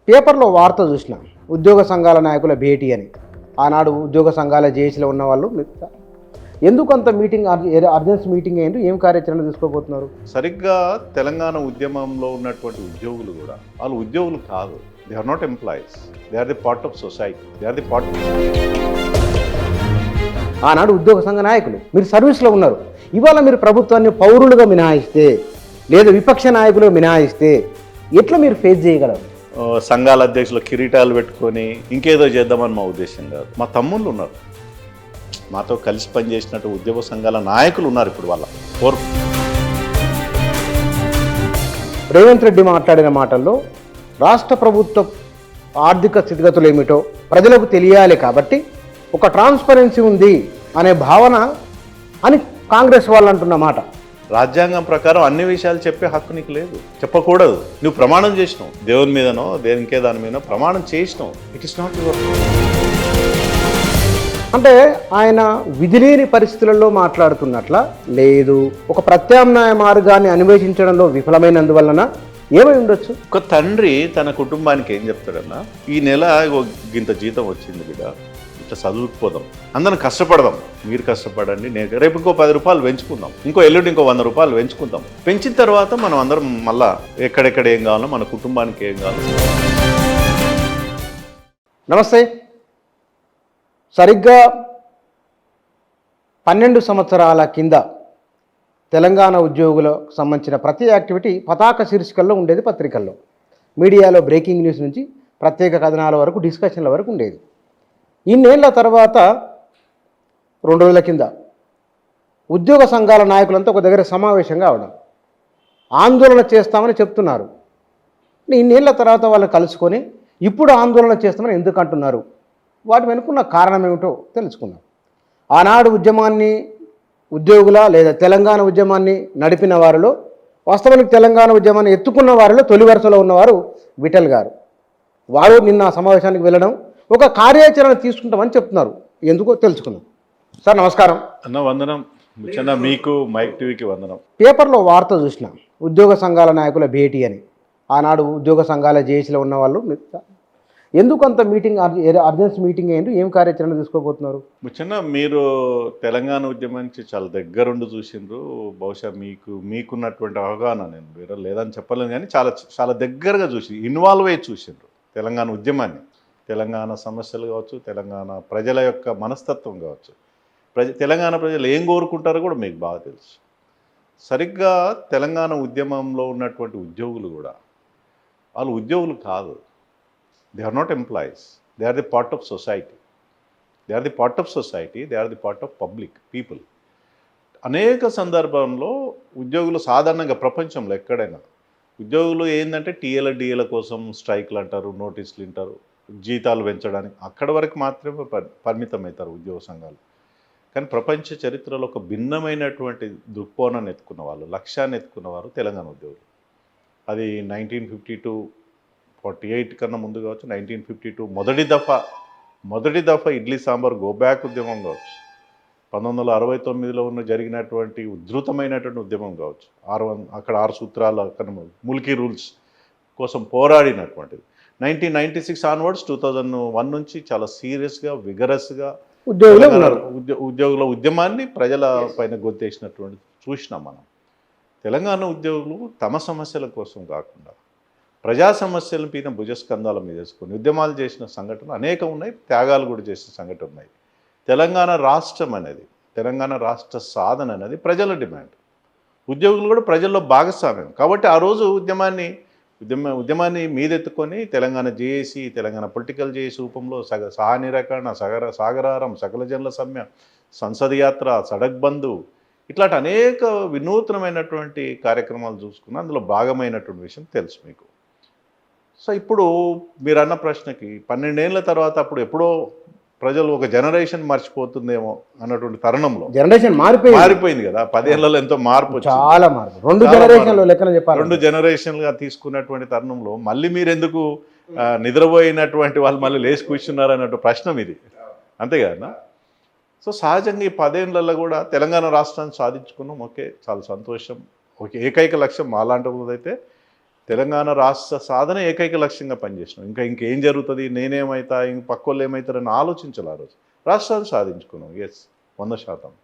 పేపర్లో వార్త చూసిన ఉద్యోగ సంఘాల నాయకుల భేటీ అని. ఆనాడు ఉద్యోగ సంఘాల జేఏసీలో ఉన్న వాళ్ళు ఎందుకు అంత మీటింగ్ అర్జెన్సీ మీటింగ్ అయ్యింది, ఏం కార్యాచరణ తీసుకోబోతున్నారు? సరిగ్గా తెలంగాణ ఉద్యమంలో ఉన్నటువంటి ఉద్యోగులు కూడా వాళ్ళు ఉద్యోగులు కాదు. They are not employees, they are the part of society, they are the part. ఆనాడు ఉద్యోగ సంఘ నాయకులు మీరు సర్వీస్లో ఉన్నారు. ఇవాళ మీరు ప్రభుత్వాన్ని పౌరులుగా మినహాయిస్తే లేదా విపక్ష నాయకులుగా మినహాయిస్తే ఎట్లా మీరు ఫేస్ చేయగలరు? సంఘాల అధ్యక్షులు కిరీటాలు పెట్టుకొని ఇంకేదో చేద్దామని మా ఉద్దేశం కాదు. మా తమ్ముళ్ళు ఉన్నారు, మాతో కలిసి పనిచేసినట్టు ఉద్యోగ సంఘాల నాయకులు ఉన్నారు. ఇప్పుడు వాళ్ళ రేవంత్ రెడ్డి మాట్లాడిన మాటల్లో రాష్ట్ర ప్రభుత్వ ఆర్థిక స్థితిగతులు ఏమిటో ప్రజలకు తెలియాలి కాబట్టి ఒక ట్రాన్స్పరెన్సీ ఉంది అనే భావన అని కాంగ్రెస్ వాళ్ళు అంటున్న మాట. రాజ్యాంగం ప్రకారం అన్ని విషయాలు చెప్పే హక్కు నీకు లేదు, చెప్పకూడదు. నువ్వు ప్రమాణం చేసినావు, దేవుని మీదనో దేనికే దాని మీదనో ప్రమాణం చేసినావు. It is not your. అంటే ఆయన విధిలేని పరిస్థితులలో మాట్లాడుతున్నట్ల లేదు, ఒక ప్రత్యామ్నాయ మార్గాన్ని అన్వేషించడంలో విఫలమైనందువలన ఏమై ఉండొచ్చు? ఒక తండ్రి తన కుటుంబానికి ఏం చెప్తాడన్నా, ఈ నెల ఇంత జీతం వచ్చింది బిడ్డ, ఇట్లా చదువుకుపోదాం, అందరం కష్టపడదాం, మీరు కష్టపడండి, నేను రేపు ఇంకో 10 రూపాయలు పెంచుకుందాం, ఇంకో ఎల్లుండి ఇంకో 100 రూపాయలు పెంచుకుందాం. పెంచిన తర్వాత మనం అందరం మళ్ళా ఎక్కడెక్కడ ఏం కావాలో మన కుటుంబానికి ఏం కావాలో. నమస్తే. సరిగ్గా 12 సంవత్సరాల కింద తెలంగాణ ఉద్యోగులకు సంబంధించిన ప్రతి యాక్టివిటీ పతాక శీర్షికల్లో ఉండేది. పత్రికల్లో, మీడియాలో బ్రేకింగ్ న్యూస్ నుంచి ప్రత్యేక కథనాల వరకు, డిస్కషన్ల వరకు ఉండేది. ఇన్నేళ్ల తర్వాత 2 రోజుల కింద ఉద్యోగ సంఘాల నాయకులంతా ఒక దగ్గర సమావేశంగా అవడం, ఆందోళన చేస్తామని చెప్తున్నారు. ఇన్నేళ్ల తర్వాత వాళ్ళు కలుసుకొని ఇప్పుడు ఆందోళన చేస్తామని ఎందుకు అంటున్నారు? వాటి వెనుకున్న కారణం ఏమిటో తెలుసుకుందాం. ఆనాడు ఉద్యమాన్ని, ఉద్యోగుల లేదా తెలంగాణ ఉద్యమాన్ని నడిపిన వారిలో, వాస్తవానికి తెలంగాణ ఉద్యమాన్ని ఎత్తుకున్న వారిలో తొలి వరుసలో ఉన్నవారు విఠల్ గారు. వారు నిన్న సమావేశానికి వెళ్ళడం, ఒక కార్యాచరణ తీసుకుంటామని చెప్తున్నారు. ఎందుకో తెలుసుకుందాం. సార్ నమస్కారం. అన్న వందనం. మీకు మైక్ టీవీకి వందనం. పేపర్లో వార్త చూసిన ఉద్యోగ సంఘాల నాయకుల భేటీ అని. ఆనాడు ఉద్యోగ సంఘాల జేఏసీలో ఉన్న వాళ్ళు ఎందుకు అంత మీటింగ్ అర్జెన్సీ మీటింగ్ అయ్యింది, ఏం కార్యాచరణ తీసుకోబోతున్నారు? ముచ్చన్న, మీరు తెలంగాణ ఉద్యమానికి చాలా దగ్గరుండి చూసిండ్రు. బహుశా మీకున్నటువంటి అవగాహన నేను వేరే లేదని చెప్పలేను, కానీ చాలా చాలా దగ్గరగా చూసి ఇన్వాల్వ్ అయ్యి చూసిండ్రు తెలంగాణ ఉద్యమాన్ని. తెలంగాణ సమస్యలు కావచ్చు, తెలంగాణ ప్రజల యొక్క మనస్తత్వం కావచ్చు, తెలంగాణ ప్రజలు ఏం కోరుకుంటారో కూడా మీకు బాగా తెలుసు. సరిగ్గా తెలంగాణ ఉద్యమంలో ఉన్నటువంటి ఉద్యోగులు కూడా వాళ్ళు ఉద్యోగులు కాదు. They are not employees, they are the part of society, they are the part of society, they are the part of public people. అనేక సందర్భంలో ఉద్యోగులు సాధారణంగా ప్రపంచంలో ఎక్కడైనా ఉద్యోగులు ఏంటంటే టీఏల కోసం స్ట్రైక్లు అంటారు, నోటీసులు అంటారు, జీతాలు పెంచడానికి అక్కడి వరకు మాత్రమే పరిమితం అవుతారు ఉద్యోగ సంఘాలు. కానీ ప్రపంచ చరిత్రలో ఒక భిన్నమైనటువంటి దృక్కోణాన్ని ఎత్తుకున్న వాళ్ళు, లక్ష్యాన్ని ఎత్తుకున్నవారు తెలంగాణ ఉద్యోగులు. అది 1952-48 కన్నా ముందు కావచ్చు, 1952 మొదటి దఫా ఇడ్లీ సాంబార్ గోబ్యాక్ ఉద్యమం కావచ్చు, 1969లో జరిగినటువంటి ఉధృతమైనటువంటి ఉద్యమం కావచ్చు, అక్కడ 6 సూత్రాల ముల్కీ రూల్స్ కోసం పోరాడినటువంటిది. 1996 ఆన్వర్డ్స్ 2001 నుంచి చాలా సీరియస్గా, విగరస్గా ఉద్యోగుల ఉద్యమాన్ని ప్రజల పైన గొంతేసినటువంటి చూసినాం మనం. తెలంగాణ ఉద్యోగులు తమ సమస్యల కోసం కాకుండా ప్రజా సమస్యల పైన భుజస్కంధాల మీద వేసుకొని ఉద్యమాలు చేసిన సంఘటనలు అనేకం ఉన్నాయి, త్యాగాలు కూడా చేసిన సంఘటనలు ఉన్నాయి. తెలంగాణ రాష్ట్రం అనేది, తెలంగాణ రాష్ట్ర సాధన అనేది ప్రజల డిమాండ్. ఉద్యోగులు కూడా ప్రజల్లో భాగస్వామ్యం కాబట్టి ఆ రోజు ఉద్యమాన్ని మీదెత్తుకొని Telangana JAC, Telangana political JAC రూపంలో సహానిరాకరణ, సాగరారం, సకల జనుల సమ్మె, సంసద్ యాత్ర, సడక్ బంధు, ఇట్లాంటి అనేక వినూత్నమైనటువంటి కార్యక్రమాలు చూసుకున్న అందులో భాగమైనటువంటి విషయం తెలుసు మీకు. సో ఇప్పుడు మీరు అన్న ప్రశ్నకి 12 ఏళ్ల తర్వాత అప్పుడు ఎప్పుడో ప్రజలు ఒక జనరేషన్ మర్చిపోతుందేమో అన్నటువంటి తరుణంలో జనరేషన్ మారిపోయింది కదా. 10 ఏళ్లలో ఎంతో మార్పు, చాలా మార్పు, 2 జనరేషన్లుగా తీసుకున్నటువంటి తరుణంలో మళ్ళీ మీరు ఎందుకు నిద్రపోయినటువంటి వాళ్ళు మళ్ళీ లేచి కూర్చున్నారు అన్నట్టు ప్రశ్న ఇది, అంతే కదా. సో సహజంగా ఈ 10 ఏళ్లలో కూడా తెలంగాణ రాష్ట్రాన్ని సాధించుకున్నాం, ఓకే, చాలా సంతోషం. ఓకే, ఏకైక లక్ష్యం మాలాంటి అయితే తెలంగాణ రాష్ట్ర సాధన ఏకైక లక్ష్యంగా పనిచేసినాం. ఇంకేం జరుగుతుంది, నేనేమవుతా, ఇంక పక్క వాళ్ళు ఏమవుతారని ఆలోచించాలి. ఆ రోజు రాష్ట్రాలు సాధించుకున్నాం. 100%.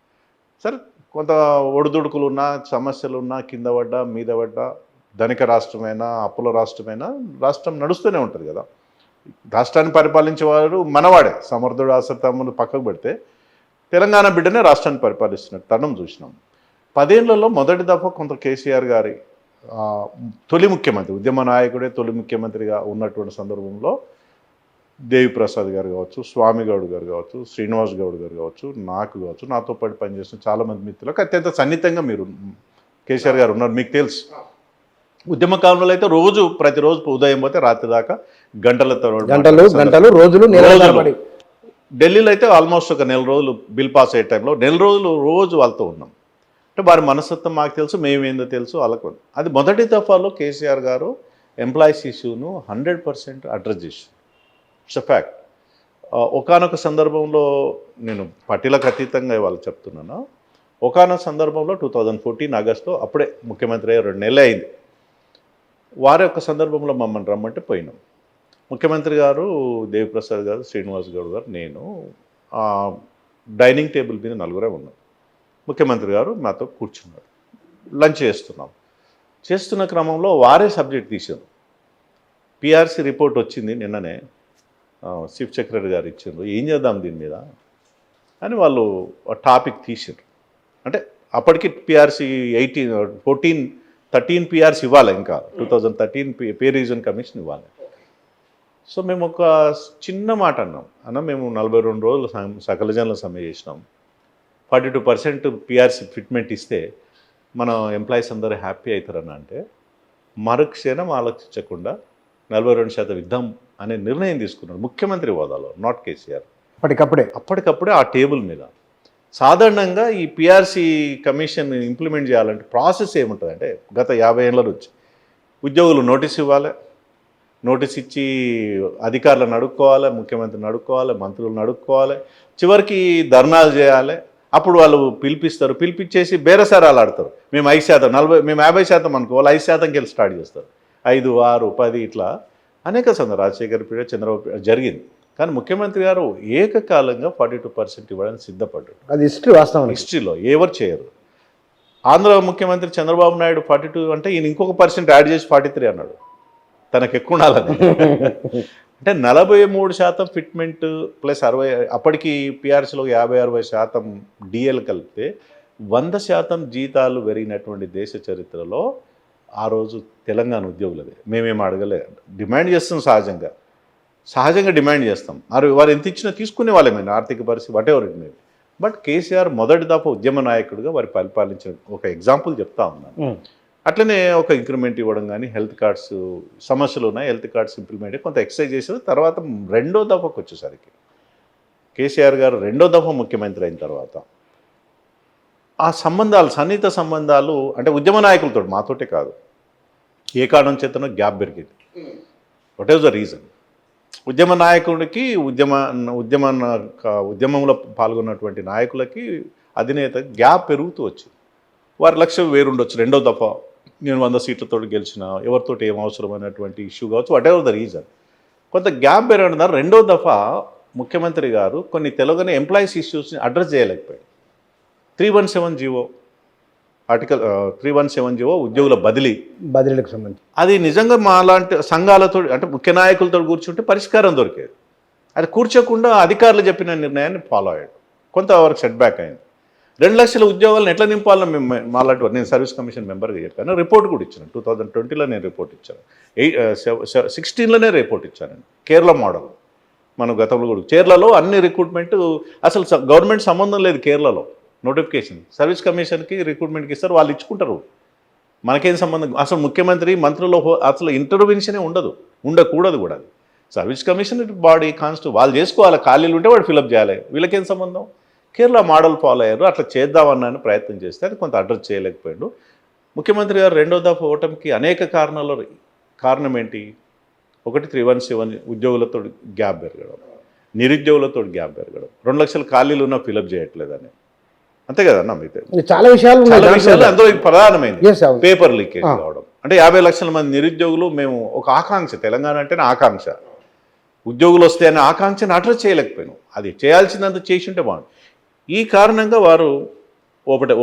సరే, కొంత ఒడిదుడుకులు ఉన్నా, సమస్యలు ఉన్నా, కింద పడ్డా మీద పడ్డా, ధనిక రాష్ట్రమైనా అప్పుల రాష్ట్రమైనా రాష్ట్రం నడుస్తూనే ఉంటుంది కదా. రాష్ట్రాన్ని పరిపాలించేవారు మనవాడే, సమర్థుడు ఆసర్తమ్ములు పక్కకు పెడితే తెలంగాణ బిడ్డనే రాష్ట్రాన్ని పరిపాలిస్తున్నట్టు తరుణం చూసినాం. 10 ఏళ్లలో మొదటి దఫా కొంత కేసీఆర్ గారి తొలి ముఖ్యమంత్రి, ఉద్యమ నాయకుడే తొలి ముఖ్యమంత్రిగా ఉన్నటువంటి సందర్భంలో దేవిప్రసాద్ గారు కావచ్చు, స్వామి గౌడ్ గారు కావచ్చు, శ్రీనివాస్ గౌడ్ గారు కావచ్చు, నాకు కావచ్చు, నాతో పాటు పనిచేసిన చాలామంది మిత్రులకు అత్యంత సన్నిహితంగా మీరు కేసీఆర్ గారు ఉన్నారు, మీకు తెలుసు. ఉద్యమ కాలంలో అయితే ప్రతిరోజు ఉదయం పోతే రాత్రి దాకా గంటలు రోజులు ఢిల్లీలో అయితే ఆల్మోస్ట్ ఒక నెల రోజులు బిల్ పాస్ అయ్యే టైంలో నెల రోజులు రోజు వాళ్ళతో ఉన్నాం. అంటే వారి మనస్తత్వం మాకు తెలుసు, మేమేందో తెలుసు వాళ్ళకు. అది మొదటి దఫాలో కేసీఆర్ గారు ఎంప్లాయీస్ ఇష్యూను 100% అడ్రస్ చేశారు. It's a fact. ఒకానొక సందర్భంలో నేను పార్టీలకు అతీతంగా ఇవాళ చెప్తున్నాను, ఒకానొక సందర్భంలో 2014 ఆగస్టులో అప్పుడే ముఖ్యమంత్రి అయ్యే 2 నెలలే అయింది. వారి యొక్క సందర్భంలో మమ్మల్ని రమ్మంటే పోయినాం. ముఖ్యమంత్రి గారు, దేవిప్రసాద్ గారు, శ్రీనివాస్ గౌడ్ గారు, నేను డైనింగ్ టేబుల్ మీద నలుగురే ఉన్నాం. ముఖ్యమంత్రి గారు మాతో కూర్చున్నారు, లంచ్ చేస్తున్న క్రమంలో వారే సబ్జెక్ట్ తీశారు. పిఆర్సీ రిపోర్ట్ వచ్చింది నిన్ననే, చీఫ్ సెక్రటరీ గారు ఇచ్చారు, ఏం చేద్దాం దీని మీద అని వాళ్ళు టాపిక్ తీశారు. అంటే అప్పటికి పిఆర్సీ 13 పిఆర్సీ ఇవ్వాలి, ఇంకా 2013 పే రీజన్ కమిషన్ ఇవ్వాలి. సో మేము ఒక చిన్న మాట అన్నాం, మేము 42 రోజులు సకల జనుల సమ్మె చేసినాం, 42% పిఆర్సీ ఫిట్మెంట్ ఇస్తే మన ఎంప్లాయీస్ అందరూ హ్యాపీ అవుతారని అంటే మరుక్షణం ఆలోచించకుండా 42% ఇద్దాం అనే నిర్ణయం తీసుకున్నాడు ముఖ్యమంత్రి హోదాలో, నాట్ కేసీఆర్. అప్పటికప్పుడే ఆ టేబుల్ మీద. సాధారణంగా ఈ పిఆర్సీ కమిషన్ ఇంప్లిమెంట్ చేయాలంటే ప్రాసెస్ ఏముంటుంది అంటే, గత 50 ఏళ్ళ నుంచి ఉద్యోగులు నోటీస్ ఇవ్వాలి, నోటీస్ ఇచ్చి అధికారులను అడుక్కోవాలి, ముఖ్యమంత్రిని అడుక్కోవాలి, మంత్రులను అడుక్కోవాలి, చివరికి ధర్నాలు చేయాలి. అప్పుడు వాళ్ళు పిలిపించేసి బేరసారాలు ఆడతారు. మేము 5%, మేము 50% అనుకో, వాళ్ళు 5%కి వెళ్ళి స్టార్ట్ చేస్తారు. 5, 6, 10 ఇట్లా అనేక రాజశేఖర్ పీరియడ్, చంద్రబాబు పీరియడ్ జరిగింది. కానీ ముఖ్యమంత్రి గారు ఏకకాలంగా 42% ఇవ్వడానికి సిద్ధపడ్డాడు. అది హిస్టరీలో ఎవరు చేయరు. ఆంధ్ర ముఖ్యమంత్రి చంద్రబాబు నాయుడు 42 అంటే ఈయన ఇంకొక % యాడ్ చేసి 43 అన్నాడు, తనకు ఎక్కువ ఉండాలని. అంటే 43% ఫిట్మెంట్ ప్లస్ 60, అప్పటికి పిఆర్సీలో 50-60% డిఎల్ కలిపితే 100% జీతాలు పెరిగినటువంటి దేశ చరిత్రలో ఆ రోజు తెలంగాణ ఉద్యోగులదే. మేమేం అడగలే, డిమాండ్ చేస్తాం, సహజంగా డిమాండ్ చేస్తాం. వారు ఎంత ఇచ్చినా తీసుకునే వాళ్ళమేనా, ఆర్థిక పరిస్థితి whatever it may. But KCR మొదటి దఫా ఉద్యమ నాయకుడిగా వారి పరిపాలించిన ఒక ఎగ్జాంపుల్ చెప్తా ఉన్నాను. అట్లనే ఒక ఇంక్రిమెంట్ ఇవ్వడం కానీ, హెల్త్ కార్డ్స్ సమస్యలు ఉన్నాయి, హెల్త్ కార్డ్స్ ఇంప్లిమెంట్ కొంత ఎక్సర్సైజ్ చేసేది. తర్వాత 2వ దఫాకు వచ్చేసరికి కేసీఆర్ గారు 2వ దఫా ముఖ్యమంత్రి అయిన తర్వాత ఆ సంబంధాలు, సన్నిహిత సంబంధాలు అంటే ఉద్యమ నాయకులతో, మాతోటే కాదు, ఏ కారణం చేతనో గ్యాప్ పెరిగింది. What is the reason? ఉద్యమ నాయకుడికి, ఉద్యమంలో పాల్గొన్నటువంటి నాయకులకి అధినేత గ్యాప్ పెరుగుతూ వచ్చింది. వారి లక్ష్యం వేరుండొచ్చు. 2వ దఫా నేను 100 సీట్లతో గెలిచిన, ఎవరితోటి ఏం అవసరం అనేటువంటి ఇష్యూ కావచ్చు, వాట్ ఎవర్ ద రీజన్, కొంత గ్యాప్ పెరగడం. 2వ దఫా ముఖ్యమంత్రి గారు కొన్ని తెలుగునే ఎంప్లాయీస్ ఇష్యూస్ని అడ్రస్ చేయలేకపోయాడు. 317 జీవో, ఆర్టికల్ 317 జీవో, ఉద్యోగుల బదిలీలకు సంబంధించి, అది నిజంగా మా లాంటి సంఘాలతో అంటే ముఖ్య నాయకులతో కూర్చుంటే పరిష్కారం దొరికేది. అది కూర్చోకుండా అధికారులు చెప్పిన నిర్ణయాన్ని ఫాలో అయ్యాడు. కొంతవరకు సెట్ బ్యాక్ అయింది. 2 లక్షల ఉద్యోగాలను ఎట్లా నింపాలని మేము మాలాంటి నేను సర్వీస్ కమిషన్ మెంబర్గా చెప్పాను, రిపోర్ట్ కూడా ఇచ్చాను. 2020లో నేను రిపోర్ట్ ఇచ్చాను, 16లోనే రిపోర్ట్ ఇచ్చాను. కేరళ మోడల్ మన గతంలో కూడా కేరళలో అన్ని రిక్రూట్మెంట్ అసలు గవర్నమెంట్ సంబంధం లేదు. కేరళలో నోటిఫికేషన్ సర్వీస్ కమిషన్కి రిక్రూట్మెంట్కి ఇస్తారు, వాళ్ళు ఇచ్చుకుంటారు, మనకేం సంబంధం. అసలు ముఖ్యమంత్రి మంత్రుల్లో అసలు ఇంటర్వెన్షనే ఉండకూడదు కూడా. అది సర్వీస్ కమిషన్ బాడీ కాన్స్టిట్యూ వాళ్ళు చేసుకోవాలి, ఖాళీలు ఉంటే వాడు ఫిలప్ చేయాలి, వీళ్ళకేం సంబంధం. కేరళ మోడల్ ఫాలో అయ్యారు, అట్లా చేద్దామన్నాను ప్రయత్నం చేస్తే అది కొంత అడ్రస్ చేయలేకపోయాడు. ముఖ్యమంత్రి గారు 2వ దఫా ఓటమికి అనేక కారణం ఏంటి? ఒకటి 317 ఉద్యోగులతో గ్యాప్ పెరగడం, నిరుద్యోగులతో గ్యాప్ పెరగడం, 2 లక్షల ఖాళీలు ఉన్నా ఫిలప్ చేయట్లేదని, అంతే కదన్నా. మీకు చాలా విషయాలు అందులో ప్రధానమైంది పేపర్ లీకేజ్ కావడం. అంటే 50 లక్షల మంది నిరుద్యోగులు. మేము ఒక ఆకాంక్ష, తెలంగాణ అంటేనే ఆకాంక్ష, ఉద్యోగులు వస్తే అనే ఆకాంక్షను అడ్రస్ చేయలేకపోయాను. అది చేయాల్సినంత చేసి ఉంటే బాగుంది. ఈ కారణంగా వారు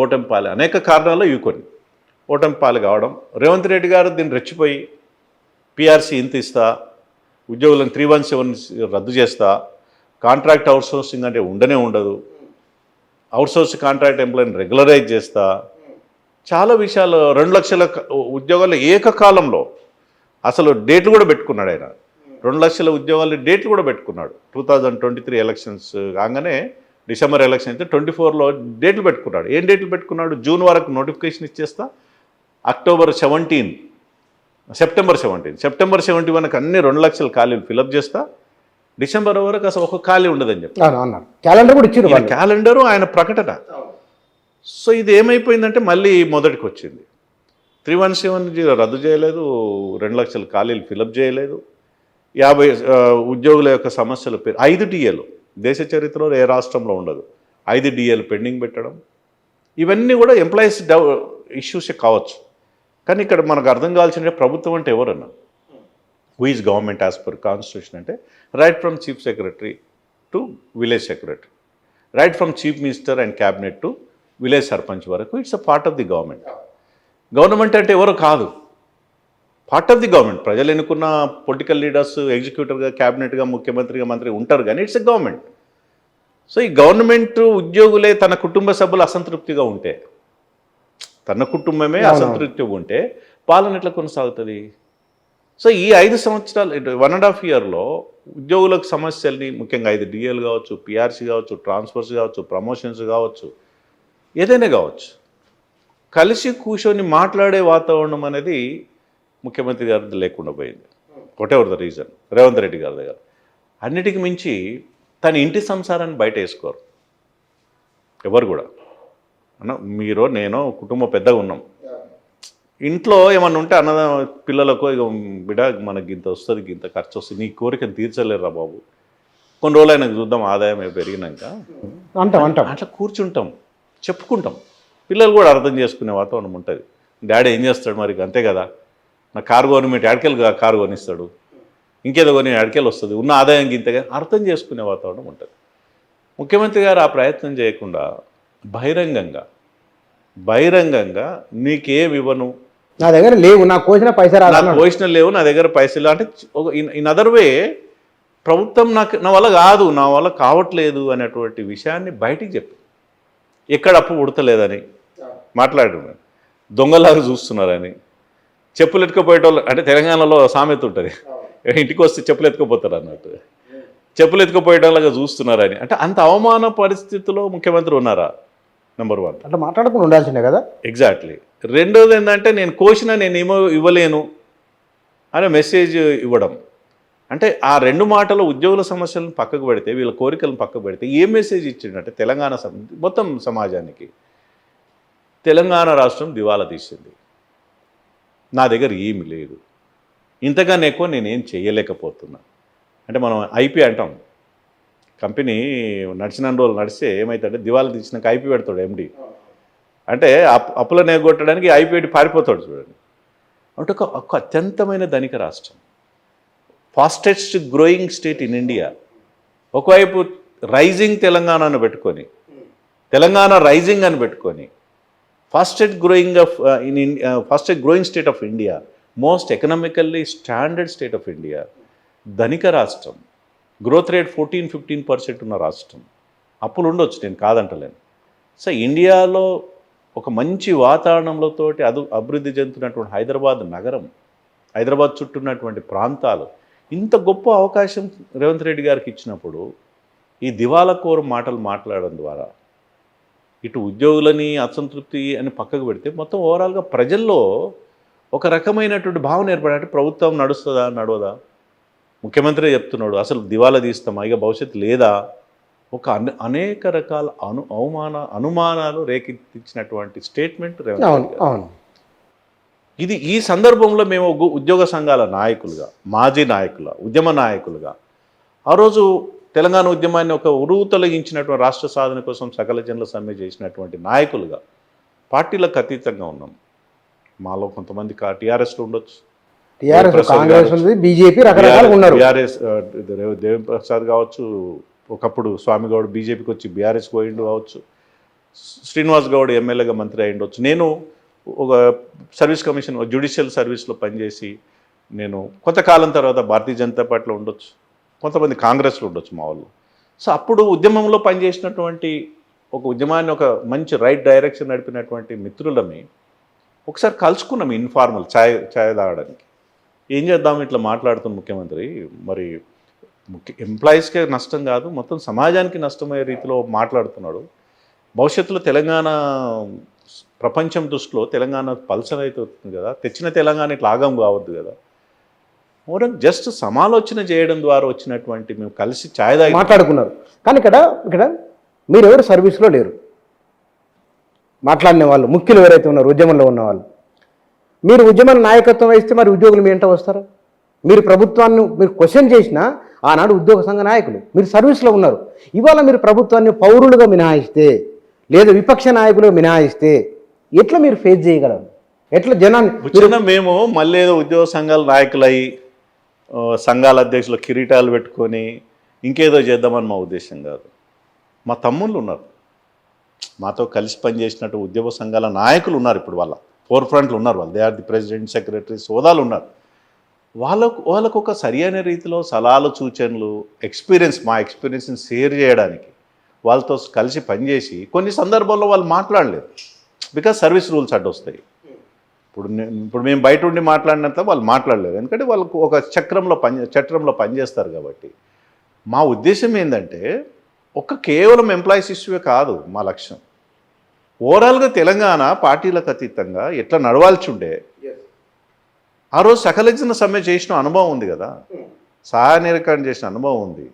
ఓటమి పాలు, అనేక కారణాల్లో ఇవి కొన్ని ఓటమి పాలు కావడం. రేవంత్ రెడ్డి గారు దీన్ని రెచ్చిపోయి పిఆర్సీ ఇంత ఇస్తా, ఉద్యోగులను 317 రద్దు చేస్తా, కాంట్రాక్ట్ అవుట్సోర్సింగ్ అంటే ఉండనే ఉండదు, అవుట్సోర్స్ కాంట్రాక్ట్ ఎంప్లాయీని రెగ్యులరైజ్ చేస్తా, చాలా విషయాలు 2 లక్షల ఉద్యోగాలు ఏకకాలంలో, అసలు డేట్లు కూడా పెట్టుకున్నాడు ఆయన. 2 లక్షల ఉద్యోగాలు డేట్లు కూడా పెట్టుకున్నాడు. 2023 ఎలక్షన్స్ కాగానే, డిసెంబర్ ఎలక్షన్ అయితే 24లో డేట్లు పెట్టుకున్నాడు. ఏం డేట్లు పెట్టుకున్నాడు? జూన్ వరకు నోటిఫికేషన్ ఇచ్చేస్తా, సెప్టెంబర్ 17 అన్ని 2 లక్షల ఖాళీలు ఫిలప్ చేస్తా, డిసెంబర్ వరకు అసలు ఒక ఖాళీ ఉండదని చెప్పి క్యాలెండర్ కూడా ఇచ్చారు. క్యాలెండరు ఆయన ప్రకటన. సో ఇది ఏమైపోయిందంటే మళ్ళీ మొదటికి వచ్చింది. 317 రద్దు చేయలేదు, 2 లక్షల ఖాళీలు ఫిలప్ చేయలేదు, 50 ఉద్యోగుల యొక్క సమస్యలు 5 డిఏలు దేశ చరిత్రలో ఏ రాష్ట్రంలో ఉండదు, 5 డిఏలు పెండింగ్ పెట్టడం, ఇవన్నీ కూడా ఎంప్లాయీస్ ఇష్యూసే కావచ్చు. కానీ ఇక్కడ మనకు అర్థం కావాల్సిన ప్రభుత్వం అంటే ఎవరన్నా, who is government as per constitution అంటే, right from chief secretary to village secretary, right from chief minister and cabinet to village sarpanch వరకు, it's a part of the government. Government అంటే ఎవరు కాదు, పార్ట్ ఆఫ్ ది గవర్నమెంట్. ప్రజలు ఎన్నుకున్న political leaders ఎగ్జిక్యూటివ్గా, క్యాబినెట్గా, ముఖ్యమంత్రిగా, మంత్రి ఉంటారు, కానీ ఇట్స్ ఎ గవర్నమెంట్. సో ఈ గవర్నమెంట్ ఉద్యోగులే తన కుటుంబ సభ్యులు అసంతృప్తిగా ఉంటే, తన కుటుంబమే అసంతృప్తిగా ఉంటే పాలన ఎట్లా కొనసాగుతుంది? సో ఈ 5 సంవత్సరాలు, 1.5 ఇయర్లో ఉద్యోగులకు సమస్యల్ని, ముఖ్యంగా 5 డిఏలు కావచ్చు, పిఆర్సీ కావచ్చు, ట్రాన్స్ఫర్స్ కావచ్చు, ప్రమోషన్స్ కావచ్చు, ఏదైనా కావచ్చు, కలిసి కూర్చొని మాట్లాడే వాతావరణం అనేది ముఖ్యమంత్రి గారి లేకుండా పోయింది. What ever the reason, Revanth Reddy గారి దగ్గర. అన్నిటికి మించి తన ఇంటి సంసారాన్ని బయట వేసుకోరు ఎవరు కూడా. అన్న మీరు నేను కుటుంబం పెద్దగా ఉన్నాం, ఇంట్లో ఏమన్నా ఉంటే అన్న పిల్లలకు, ఇక బిడ మనకి ఇంత వస్తుంది, ఇంత ఖర్చు వస్తుంది, నీ కోరికను తీర్చలేరురా బాబు, కొన్ని రోజులు ఆయనకు చూద్దాం ఆదాయం పెరిగినాక అంటాం, అట్లా కూర్చుంటాం, చెప్పుకుంటాం. పిల్లలు కూడా అర్థం చేసుకునే వాతావరణం ఉంటుంది. డాడీ ఏం చేస్తాడు మరి, అంతే కదా, నా కారు గవర్నమెంట్ అడికెళ్ళి కారు కొనిస్తాడు, ఇంకేదో కొని అడికెళ్ళి వస్తుంది, ఉన్న ఆదాయం ఇంతగా అర్థం చేసుకునే వాతావరణం ఉంటుంది. ముఖ్యమంత్రి గారు ఆ ప్రయత్నం చేయకుండా బహిరంగంగా నీకేం ఇవ్వను, నా దగ్గర లేవు, నాకు కోసిన కోసిన లేవు, నా దగ్గర పైసలు అంటే, ఇన్ అదర్ వే ప్రభుత్వం నా వల్ల కాదు, నా వల్ల కావట్లేదు అనేటువంటి విషయాన్ని బయటికి చెప్పి, ఎక్కడ అప్పు పుడతలేదని మాట్లాడుతున్నారు, దొంగలాగా చూస్తున్నారని, చెప్పులు ఎత్తుకుపోయేటోళ్ళు, అంటే తెలంగాణలో సామెత ఉంటుంది, ఇంటికి వస్తే చెప్పులు ఎత్తుకుపోతారు అన్నట్టు, చెప్పులు ఎత్తుకుపోయేటోళ్ళగా చూస్తున్నారని. అంటే అంత అవమాన పరిస్థితిలో ముఖ్యమంత్రి ఉన్నారా? నెంబర్ 1. అట్లా మాట్లాడుకుని ఉండాల్సిందే కదా. ఎగ్జాక్ట్లీ. రెండోది ఏంటంటే, నేను కోసిన నేనేమో ఇవ్వలేను అనే మెసేజ్ ఇవ్వడం. అంటే ఆ 2 మాటలు ఉద్యోగుల సమస్యలను పక్కకు పెడితే, వీళ్ళ కోరికలను పక్కకు పెడితే ఏం మెసేజ్ ఇచ్చిండంటే తెలంగాణ మొత్తం సమాజానికి, తెలంగాణ రాష్ట్రం దివాలా తీసింది, నా దగ్గర ఏమి లేదు, ఇంతకన్నా ఎక్కువ నేనేం చేయలేకపోతున్నా. అంటే మనం ఐపీ అంటాం, కంపెనీ నడిచిన రోజులు నడిస్తే ఏమవుతాడంటే దివాలా తీసినాక ఐపీ పెడతాడు ఎండి, అంటే అప్పులను ఎగ్గొట్టడానికి ఐపీ పెట్టి పారిపోతాడు చూడండి. అంటే ఒక అత్యంతమైన ధనిక రాష్ట్రం, fastest growing state in India. ఒకవైపు రైజింగ్ తెలంగాణను పెట్టుకొని, తెలంగాణ రైజింగ్ అని పెట్టుకొని, fastest growing state of India, most economically standard state of India, ధనిక రాష్ట్రం, గ్రోత్ రేట్ 14-15% ఉన్న రాష్ట్రం. అప్పులు ఉండొచ్చు, నేను కాదంటలేను. సో ఇండియాలో ఒక మంచి వాతావరణంలో తోటి అభివృద్ధి చెందుతున్నటువంటి హైదరాబాద్ నగరం, హైదరాబాద్ చుట్టూ ఉన్నటువంటి ప్రాంతాలు, ఇంత గొప్ప అవకాశం రేవంత్ రెడ్డి గారికి ఇచ్చినప్పుడు ఈ దివాళాకోరు మాటలు మాట్లాడడం ద్వారా ఇటు ఉద్యోగులని అసంతృప్తి అని పక్కకు పెడితే, మొత్తం ఓవరాల్గా ప్రజల్లో ఒక రకమైనటువంటి భావన ఏర్పడే, ప్రభుత్వం నడుస్తుందా నడవదా, ముఖ్యమంత్రి చెప్తున్నాడు అసలు దివాలా తీస్తామా, ఇక భవిష్యత్తు లేదా, ఒక అనేక రకాల అనుమానాలు రేకెత్తించినటువంటి స్టేట్మెంట్ రేవంత్ రెడ్డి గారు. ఈ సందర్భంలో మేము ఉద్యోగ సంఘాల నాయకులుగా, మాజీ నాయకుల, ఉద్యమ నాయకులుగా, ఆ రోజు తెలంగాణ ఉద్యమాన్ని ఒక ఉరువు తొలగించినటువంటి, రాష్ట్ర సాధన కోసం సకల జనుల సమ్మె చేసినటువంటి నాయకులుగా పార్టీలకు అతీతంగా ఉన్నాం. మాలో కొంతమంది టీఆర్ఎస్లో ఉండొచ్చు, టీఆర్ఎస్, దేవప్రసాద్ కాంగ్రెస్ గారు, ఉంది, బీజేపీ రకరకాలుగా ఉన్నారు. బీఆర్ఎస్ దేవప్రసాద్ కావచ్చు, ఒకప్పుడు స్వామి గౌడ్ బీజేపీకి వచ్చి బీఆర్ఎస్ పోయిండు కావచ్చు, శ్రీనివాస్ గౌడ్ ఎమ్మెల్యేగా మంత్రి అయ్యిండొచ్చు. నేను ఒక సర్వీస్ కమిషన్ జ్యుడిషియల్ సర్వీస్లో పనిచేసి నేను కొంతకాలం తర్వాత భారతీయ జనతా పార్టీలో ఉండొచ్చు, కొంతమంది కాంగ్రెస్లో ఉండొచ్చు మా వాళ్ళు. సో అప్పుడు ఉద్యమంలో పనిచేసినటువంటి ఒక ఉద్యమాన్ని ఒక మంచి రైట్ డైరెక్షన్ నడిపినటువంటి మిత్రులని ఒకసారి కలుసుకున్నాం ఇన్ఫార్మల్ ఛాయ్ తాగడానికి. ఏం చేద్దాం ఇట్లా మాట్లాడుతున్న ముఖ్యమంత్రి, మరి ఎంప్లాయీస్కే నష్టం కాదు మొత్తం సమాజానికి నష్టమయ్యే రీతిలో మాట్లాడుతున్నాడు. భవిష్యత్తులో తెలంగాణ ప్రపంచం దృష్టిలో తెలంగాణ పల్సర్ అయితే అవుతుంది కదా, తెచ్చిన తెలంగాణ ఇట్లా ఆగం కావద్దు కదా. మోరం జస్ట్ సమాలోచన చేయడం ద్వారా వచ్చినటువంటి మేము కలిసి ఛాయ్ తాగి మాట్లాడుకున్నారు. కానీ ఇక్కడ మీరెవరు సర్వీస్లో లేరు, మాట్లాడిన వాళ్ళు ముఖ్యులు ఎవరైతే ఉన్నారు ఉద్యమంలో ఉన్నవాళ్ళు. మీరు ఉద్యమం నాయకత్వం వహిస్తే మరి ఉద్యోగులు మీ వెంట వస్తారు. మీరు ప్రభుత్వాన్ని మీరు క్వశ్చన్ చేసినా ఆనాడు ఉద్యోగ సంఘ నాయకులు, మీరు సర్వీస్లో ఉన్నారు. ఇవాళ మీరు ప్రభుత్వాన్ని పౌరులుగా మినహాయిస్తే లేదా విపక్ష నాయకులుగా మినహాయిస్తే ఎట్లా మీరు ఫేస్ చేయగలరు? ఎట్లా జనాన్ని మేము మళ్ళీ ఏదో ఉద్యోగ సంఘాల నాయకులై సంఘాల అధ్యక్షులు కిరీటాలు పెట్టుకొని ఇంకేదో చేద్దామని మా ఉద్దేశం కాదు. మా తమ్ముళ్ళు ఉన్నారు, మాతో కలిసి పనిచేసినట్టు ఉద్యోగ సంఘాల నాయకులు ఉన్నారు. ఇప్పుడు వాళ్ళ ఫోర్ ఫ్రంట్లు ఉన్నారు, వాళ్ళు they are the president, secretaries హోదాలు ఉన్నారు. వాళ్ళకు ఒక సరియైన రీతిలో సలహాలు సూచనలు మా ఎక్స్పీరియన్స్ని షేర్ చేయడానికి వాళ్ళతో కలిసి పనిచేసి కొన్ని సందర్భాల్లో వాళ్ళు మాట్లాడలేదు, బికాజ్ సర్వీస్ రూల్స్ అడ్డొస్తాయి. ఇప్పుడు మేము బయట ఉండి మాట్లాడినంత వాళ్ళు మాట్లాడలేదు, ఎందుకంటే వాళ్ళకు ఒక చట్రంలో పనిచేస్తారు కాబట్టి. మా ఉద్దేశం ఏంటంటే కేవలం ఎంప్లాయీస్ ఇష్యూవే కాదు మా లక్ష్యం. ఓవరాల్గా తెలంగాణ పార్టీలకు అతీతంగా ఎట్లా నడవాల్సి ఉండే. ఆ రోజు సకలజన సమ్మె చేసిన అనుభవం ఉంది కదా, సహాయ నిరాకరణ చేసిన అనుభవం ఉంది,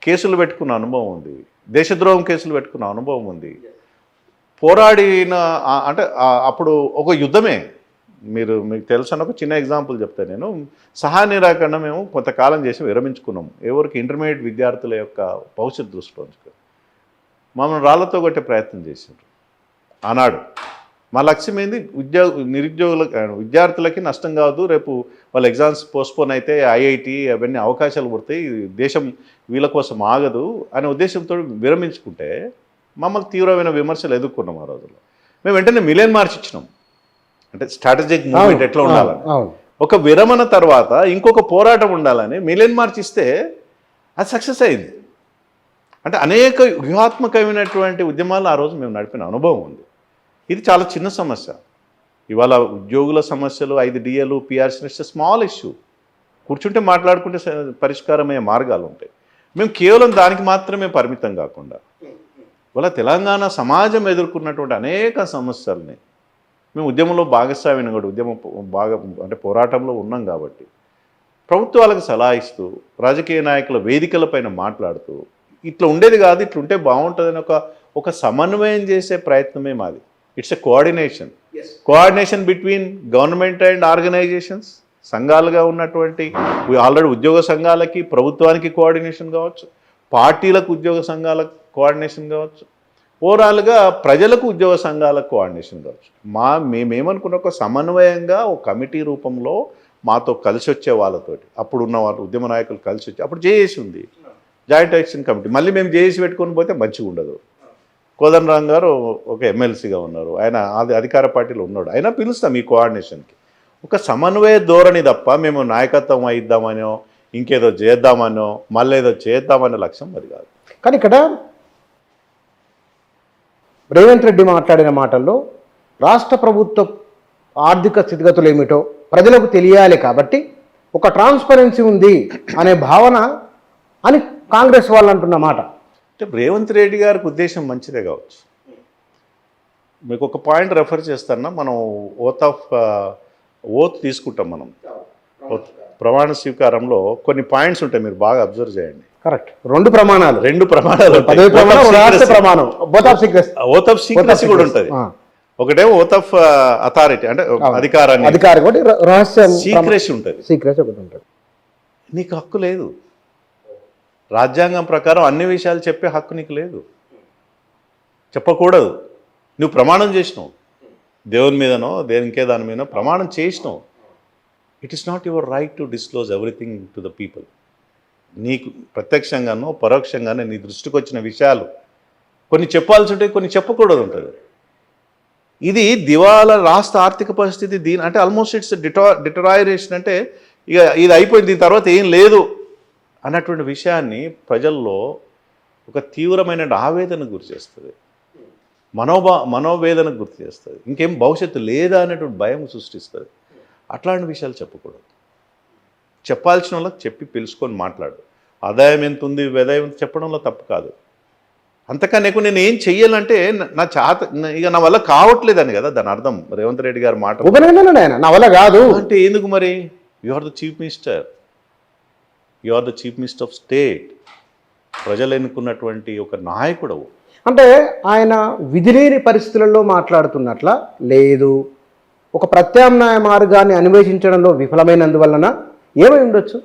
కేసులు పెట్టుకున్న అనుభవం ఉంది, దేశద్రోహం కేసులు పెట్టుకున్న అనుభవం ఉంది, పోరాడిన అంటే అప్పుడు ఒక యుద్ధమే. మీకు తెలుసని ఒక చిన్న ఎగ్జాంపుల్ చెప్తాను నేను. సహాయ నిరాకరణ మేము కొంతకాలం చేసి విరమించుకున్నాం. ఎవరికి ఇంటర్మీడియట్ విద్యార్థుల యొక్క భవిష్యత్ దృష్టిలో ఉంచుకొని మమ్మల్ని రాళ్లతో కొట్టే ప్రయత్నం చేశారు ఆనాడు. మా లక్ష్యం ఏంది, విద్యార్థులకి నష్టం కాదు, రేపు వాళ్ళ ఎగ్జామ్స్ పోస్ట్పోన్ అయితే ఐఐటి అవన్నీ అవకాశాలు పడతాయి, దేశం వీళ్ళ కోసం ఆగదు అనే ఉద్దేశంతో విరమించుకుంటే మమ్మల్ని తీవ్రమైన విమర్శలు ఎదుర్కొన్నాం. ఆ రోజుల్లో మేము వెంటనే మిలియన్ మార్చ్ ఇచ్చినాం, అంటే స్ట్రాటజిక్ మూవ్మెంట్ ఎట్లా ఉండాలని. ఒక విరమణ తర్వాత ఇంకొక పోరాటం ఉండాలని మిలియన్ మార్చ్ ఇస్తే అది సక్సెస్ అయింది. అంటే అనేక వ్యూహాత్మకమైనటువంటి ఉద్యమాలు ఆ రోజు మేము నడిపిన అనుభవం ఉంది. ఇది చాలా చిన్న సమస్య. ఇవాళ ఉద్యోగుల సమస్యలు 5 డిఏలు పిఆర్సీ స్మాల్ ఇష్యూ, కూర్చుంటే మాట్లాడుకుంటే పరిష్కారమయ్యే మార్గాలు ఉంటాయి. మేము కేవలం దానికి మాత్రమే పరిమితం కాకుండా ఇవాళ తెలంగాణ సమాజం ఎదుర్కొన్నటువంటి అనేక సమస్యల్ని మేము ఉద్యమంలో భాగస్వామ్యం కూడా అంటే పోరాటంలో ఉన్నాం కాబట్టి ప్రభుత్వాలకు సలహా ఇస్తూ రాజకీయ నాయకుల వేదికలపైన మాట్లాడుతూ ఇట్లా ఉండేది కాదు, ఇట్లా ఉంటే బాగుంటుందని ఒక సమన్వయం చేసే ప్రయత్నమే మాది. It's a coordination between government and organisations. సంఘాలుగా ఉన్నటువంటి ఆల్రెడీ ఉద్యోగ సంఘాలకి ప్రభుత్వానికి కోఆర్డినేషన్ కావచ్చు, పార్టీలకు ఉద్యోగ సంఘాలకు కోఆర్డినేషన్ కావచ్చు, ఓవరాల్గా ప్రజలకు ఉద్యోగ సంఘాలకు కోఆర్డినేషన్ కావచ్చు. మేమేమనుకున్న ఒక సమన్వయంగా ఒక కమిటీ రూపంలో మాతో కలిసి వచ్చే వాళ్ళతోటి, అప్పుడు ఉన్న వాళ్ళు ఉద్యమ నాయకులు కలిసి వచ్చి, అప్పుడు జేఏసీ ఉంది, జాయింట్ యాక్షన్ కమిటీ. మళ్ళీ మేము జేఏసీ పెట్టుకొని పోతే మంచిగా ఉండదు. కోదండరాం గారు ఒక ఎమ్మెల్సీగా ఉన్నారు, ఆయన అధికార పార్టీలో ఉన్నాడు, అయినా పిలుస్తాం ఈ కోఆర్డినేషన్కి. ఒక సమన్వయ ధోరణి తప్ప మేము నాయకత్వం అయిద్దామనో ఇంకేదో చేద్దామనో మళ్ళీ ఏదో చేద్దామనే లక్ష్యం అది కాదు. కానీ ఇక్కడ రేవంత్ రెడ్డి మాట్లాడిన మాటల్లో రాష్ట్ర ప్రభుత్వ ఆర్థిక స్థితిగతులు ఏమిటో ప్రజలకు తెలియాలి కాబట్టి ఒక ట్రాన్స్పరెన్సీ ఉంది అనే భావన అని కాంగ్రెస్ వాళ్ళు అంటున్న మాట. అంటే రేవంత్ రెడ్డి గారికి ఉద్దేశం మంచిదే కావచ్చు. మీకు ఒక పాయింట్ రెఫర్ చేస్తానా, మనం ఓత్ తీసుకుంటాం. మనం ప్రమాణ స్వీకారంలో కొన్ని పాయింట్స్ ఉంటాయి, మీరు బాగా అబ్జర్వ్ చేయండి. కరెక్ట్, రెండు ప్రమాణాలు ఓత్ ఆఫ్ సీక్రెసీ కూడా ఉంటుంది. ఒకటేమో ఓత్ ఆఫ్ అథారిటీ అంటే అధికారాన్ని, సీక్రెసీ ఉంటుంది. నీకు హక్కు లేదు, రాజ్యాంగం ప్రకారం అన్ని విషయాలు చెప్పే హక్కు నీకు లేదు, చెప్పకూడదు. నువ్వు ప్రమాణం చేసినావు, దేవుని మీదనో దేనికే దాని మీదనో ప్రమాణం చేసినావు. It is not your right to disclose everything to the people. నీకు ప్రత్యక్షంగానో పరోక్షంగానే నీ దృష్టికి వచ్చిన విషయాలు కొన్ని చెప్పాల్సి ఉంటాయి, కొన్ని చెప్పకూడదు ఉంటుంది. ఇది దివాలా రాష్ట్ర ఆర్థిక పరిస్థితి దీని అంటే ఆల్మోస్ట్ ఇట్స్ డిటరాయరేషన్. అంటే ఇక ఇది అయిపోయింది, దీని తర్వాత ఏం లేదు అన్నటువంటి విషయాన్ని ప్రజల్లో ఒక తీవ్రమైన ఆవేదనకు గురి చేస్తుంది, మనోవేదనకు గుర్తు చేస్తుంది, ఇంకేం భవిష్యత్తు లేదా అనేటువంటి భయం సృష్టిస్తుంది. అట్లాంటి విషయాలు చెప్పకూడదు. చెప్పాల్సిన వాళ్ళకి చెప్పి పిలుచుకొని మాట్లాడు. ఆదాయం ఎంత ఉంది, వ్యదాయం ఎంత చెప్పడంలో తప్పు కాదు. అంతకన్నా ఎక్కువ నేను ఏం చెయ్యాలంటే ఇక నా వల్ల కావట్లేదని కదా దాని అర్థం. రేవంత్ రెడ్డి గారి మాట నా వల్ల కాదు అంటే ఎందుకు మరి? You are the chief minister, you are the chief minister of state. ప్రజలు ఎన్నుకున్నటువంటి ఒక నాయకుడవు. అంటే ఆయన విధిలేని పరిస్థితులలో మాట్లాడుతున్నట్ల లేదు, ఒక ప్రత్యామ్నాయ మార్గాన్ని అన్వేషించడంలో విఫలమైనందువలన ఏమై ఉండొచ్చు?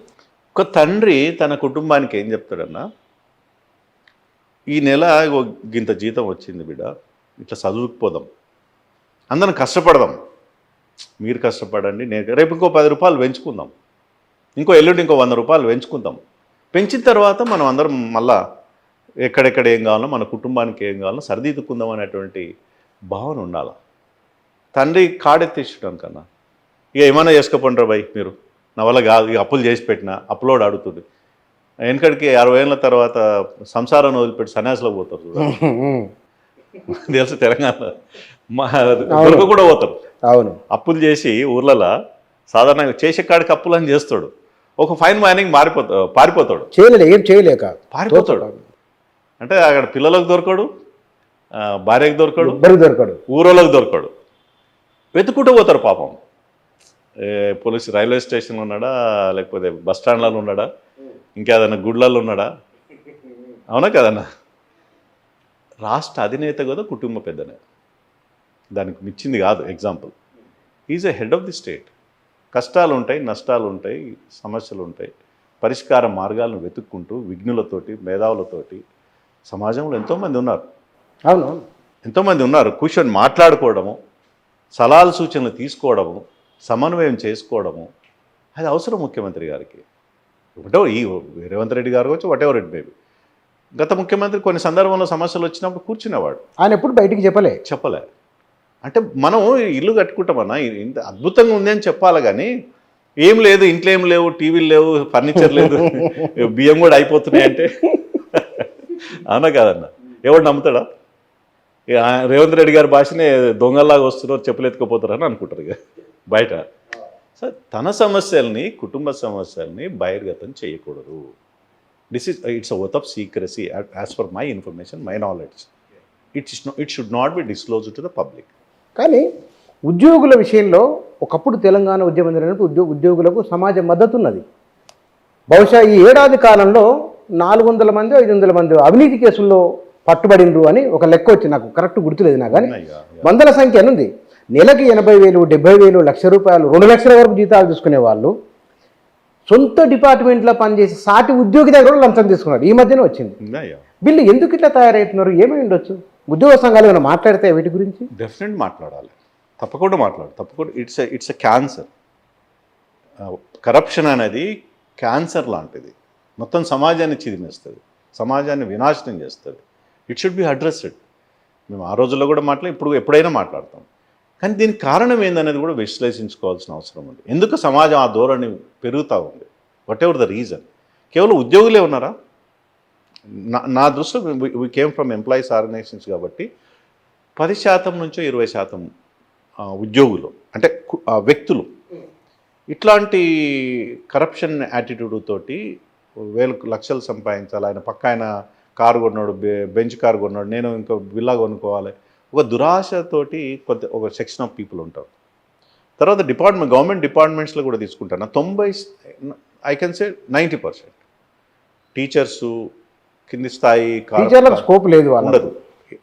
ఒక తండ్రి తన కుటుంబానికి ఏం చెప్తాడన్నా, ఈ నెల ఇంత జీతం వచ్చింది బిడ్డ, ఇట్లా చదువుకుపోదాం, అందరం కష్టపడదాం, మీరు కష్టపడండి, నేను రేపు ఇంకో 10 రూపాయలు పెంచుకుందాం, ఇంకో ఎల్లుండి ఇంకో 100 రూపాయలు పెంచుకుందాం, పెంచిన తర్వాత మనం అందరం మళ్ళా ఎక్కడెక్కడ ఏం కావాలో మన కుటుంబానికి ఏం కావాలో సరిదిద్దుకుందాం అనేటువంటి భావన ఉండాలి. తండ్రి కాడెత్తించడం కన్నా ఇక ఏమైనా చేసుకోపండ్రా భయ్ మీరు, నా వల్ల కాదు, ఇక అప్పులు చేసి పెట్టిన అప్పులోడు అడుగుతుంది. వెనకడికి 60 ఏళ్ళ తర్వాత సంసారాన్ని వదిలిపెట్టి సన్యాసులకు పోతారు తెలుసు తెలంగాణలో, దొరక కూడా పోతారు. అవును, అప్పులు చేసి ఊర్లలో సాధారణంగా చేసే కాడికి అప్పులు అని చేస్తాడు, ఒక ఫైన్ మైనింగ్ పారిపోతాడు, ఏం చేయలేక పారిపోతాడు. అంటే అక్కడ పిల్లలకు దొరకడు, భార్యకు దొరకడు, ఊరోళ్ళకు దొరకడు, వెతుక్కుంటూ పోతారు పాపం. పోలీస్ రైల్వే స్టేషన్లో ఉన్నాడా, లేకపోతే బస్ స్టాండ్లలో ఉన్నాడా, ఇంకేదన్నా గుడ్లలో ఉన్నాడా? అవునా కదన్నా? రాష్ట్ర అధినేత కదా కుటుంబ పెద్దనే, దానికి మిచ్చింది కాదు. Example, is a head of the state. కష్టాలు ఉంటాయి, నష్టాలు ఉంటాయి, సమస్యలు ఉంటాయి, పరిష్కార మార్గాలను వెతుక్కుంటూ విఘ్నులతోటి మేధావులతోటి సమాజంలో ఎంతోమంది ఉన్నారు. అవును, ఎంతోమంది ఉన్నారు. కూర్చొని మాట్లాడుకోవడము, సలహాలు సూచనలు తీసుకోవడము, సమన్వయం చేసుకోవడము, అది అవసరం ముఖ్యమంత్రి గారికి. ఒకటో ఈ రేవంత్ రెడ్డి గారు వచ్చి వాటెవర్ ఇట్ మేబీ. గత ముఖ్యమంత్రి కొన్ని సందర్భంలో సమస్యలు వచ్చినప్పుడు కూర్చునేవాడు, ఆయన ఎప్పుడు బయటికి చెప్పలే. అంటే మనం ఇల్లు కట్టుకుంటామన్నా, ఇంత అద్భుతంగా ఉంది అని చెప్పాలి కానీ ఏం లేదు, ఇంట్లో ఏం లేవు, టీవీలు లేవు, ఫర్నిచర్ లేదు, బియ్యం కూడా అయిపోతున్నాయి అంటే అవునా కాదన్న? ఎవడు నమ్ముతాడా? రేవంత్ రెడ్డి గారి భాషనే దొంగల్లాగా వస్తున్నారు, చెప్పులు ఎత్తుకుపోతారు అని అనుకుంటారు ఇక బయట. సో తన సమస్యల్ని, కుటుంబ సమస్యల్ని బహిర్గతం చేయకూడదు. It's a oath of secrecy as per my information, my knowledge. It should not be disclosed to the public. కానీ ఉద్యోగుల విషయంలో ఒకప్పుడు తెలంగాణ ఉద్యమం జరిగినప్పుడు ఉద్యోగులకు సమాజ మద్దతు ఉన్నది. బహుశా ఈ ఏడాది కాలంలో 400 మంది 500 మంది అవినీతి కేసుల్లో పట్టుబడిండ్రు అని ఒక లెక్క వచ్చి, నాకు కరెక్ట్ గుర్తులేదు నా, కానీ వందల సంఖ్య ఉంది. నెలకి 80,000, 70,000, ₹1,00,000, 2 లక్షల వరకు జీతాలు తీసుకునే వాళ్ళు సొంత డిపార్ట్మెంట్లో పనిచేసి సాటి ఉద్యోగి దగ్గర కూడా లంచం తీసుకున్నారు. ఈ మధ్యనే వచ్చింది. వీళ్ళు ఎందుకు ఇట్లా తయారవుతున్నారు? ఏమై ఉండొచ్చు? ఉద్యోగ సంఘాలు ఏమైనా మాట్లాడితే వీటి గురించి? డెఫినెట్ మాట్లాడాలి, తప్పకుండా తప్పకుండా. It's a cancer. కరప్షన్ అనేది క్యాన్సర్ లాంటిది, మొత్తం సమాజాన్ని చిదిమేస్తుంది, సమాజాన్ని వినాశనం చేస్తుంది. It should be addressed. మేము ఆ రోజుల్లో కూడా ఇప్పుడు ఎప్పుడైనా మాట్లాడతాం. కానీ దీనికి కారణం ఏందనేది కూడా విశ్లేషించుకోవాల్సిన అవసరం ఉంది. ఎందుకు సమాజం ఆ ధోరణి పెరుగుతూ ఉంది? Whatever the reason? కేవలం ఉద్యోగులే ఉన్నారా? నా దృష్టిలో we came from employees organisations కాబట్టి 10% నుంచి 20% ఉద్యోగులు అంటే వ్యక్తులు ఇట్లాంటి కరప్షన్ యాటిట్యూడ్ తోటి లక్షలు సంపాదించాలి, ఆయన పక్క ఆయన కారు కొన్నాడు, బెంచ్ కారు కొన్నాడు, నేను ఇంకో విల్లా కొనుక్కోవాలి, ఒక దురాశతోటి ఒక సెక్షన్ ఆఫ్ పీపుల్ ఉంటారు. తర్వాత గవర్నమెంట్ డిపార్ట్మెంట్స్లో కూడా తీసుకుంటాను 90, ఐ కెన్ సే 90% టీచర్సు, కింది స్థాయి స్కోప్ లేదు, ఉండదు.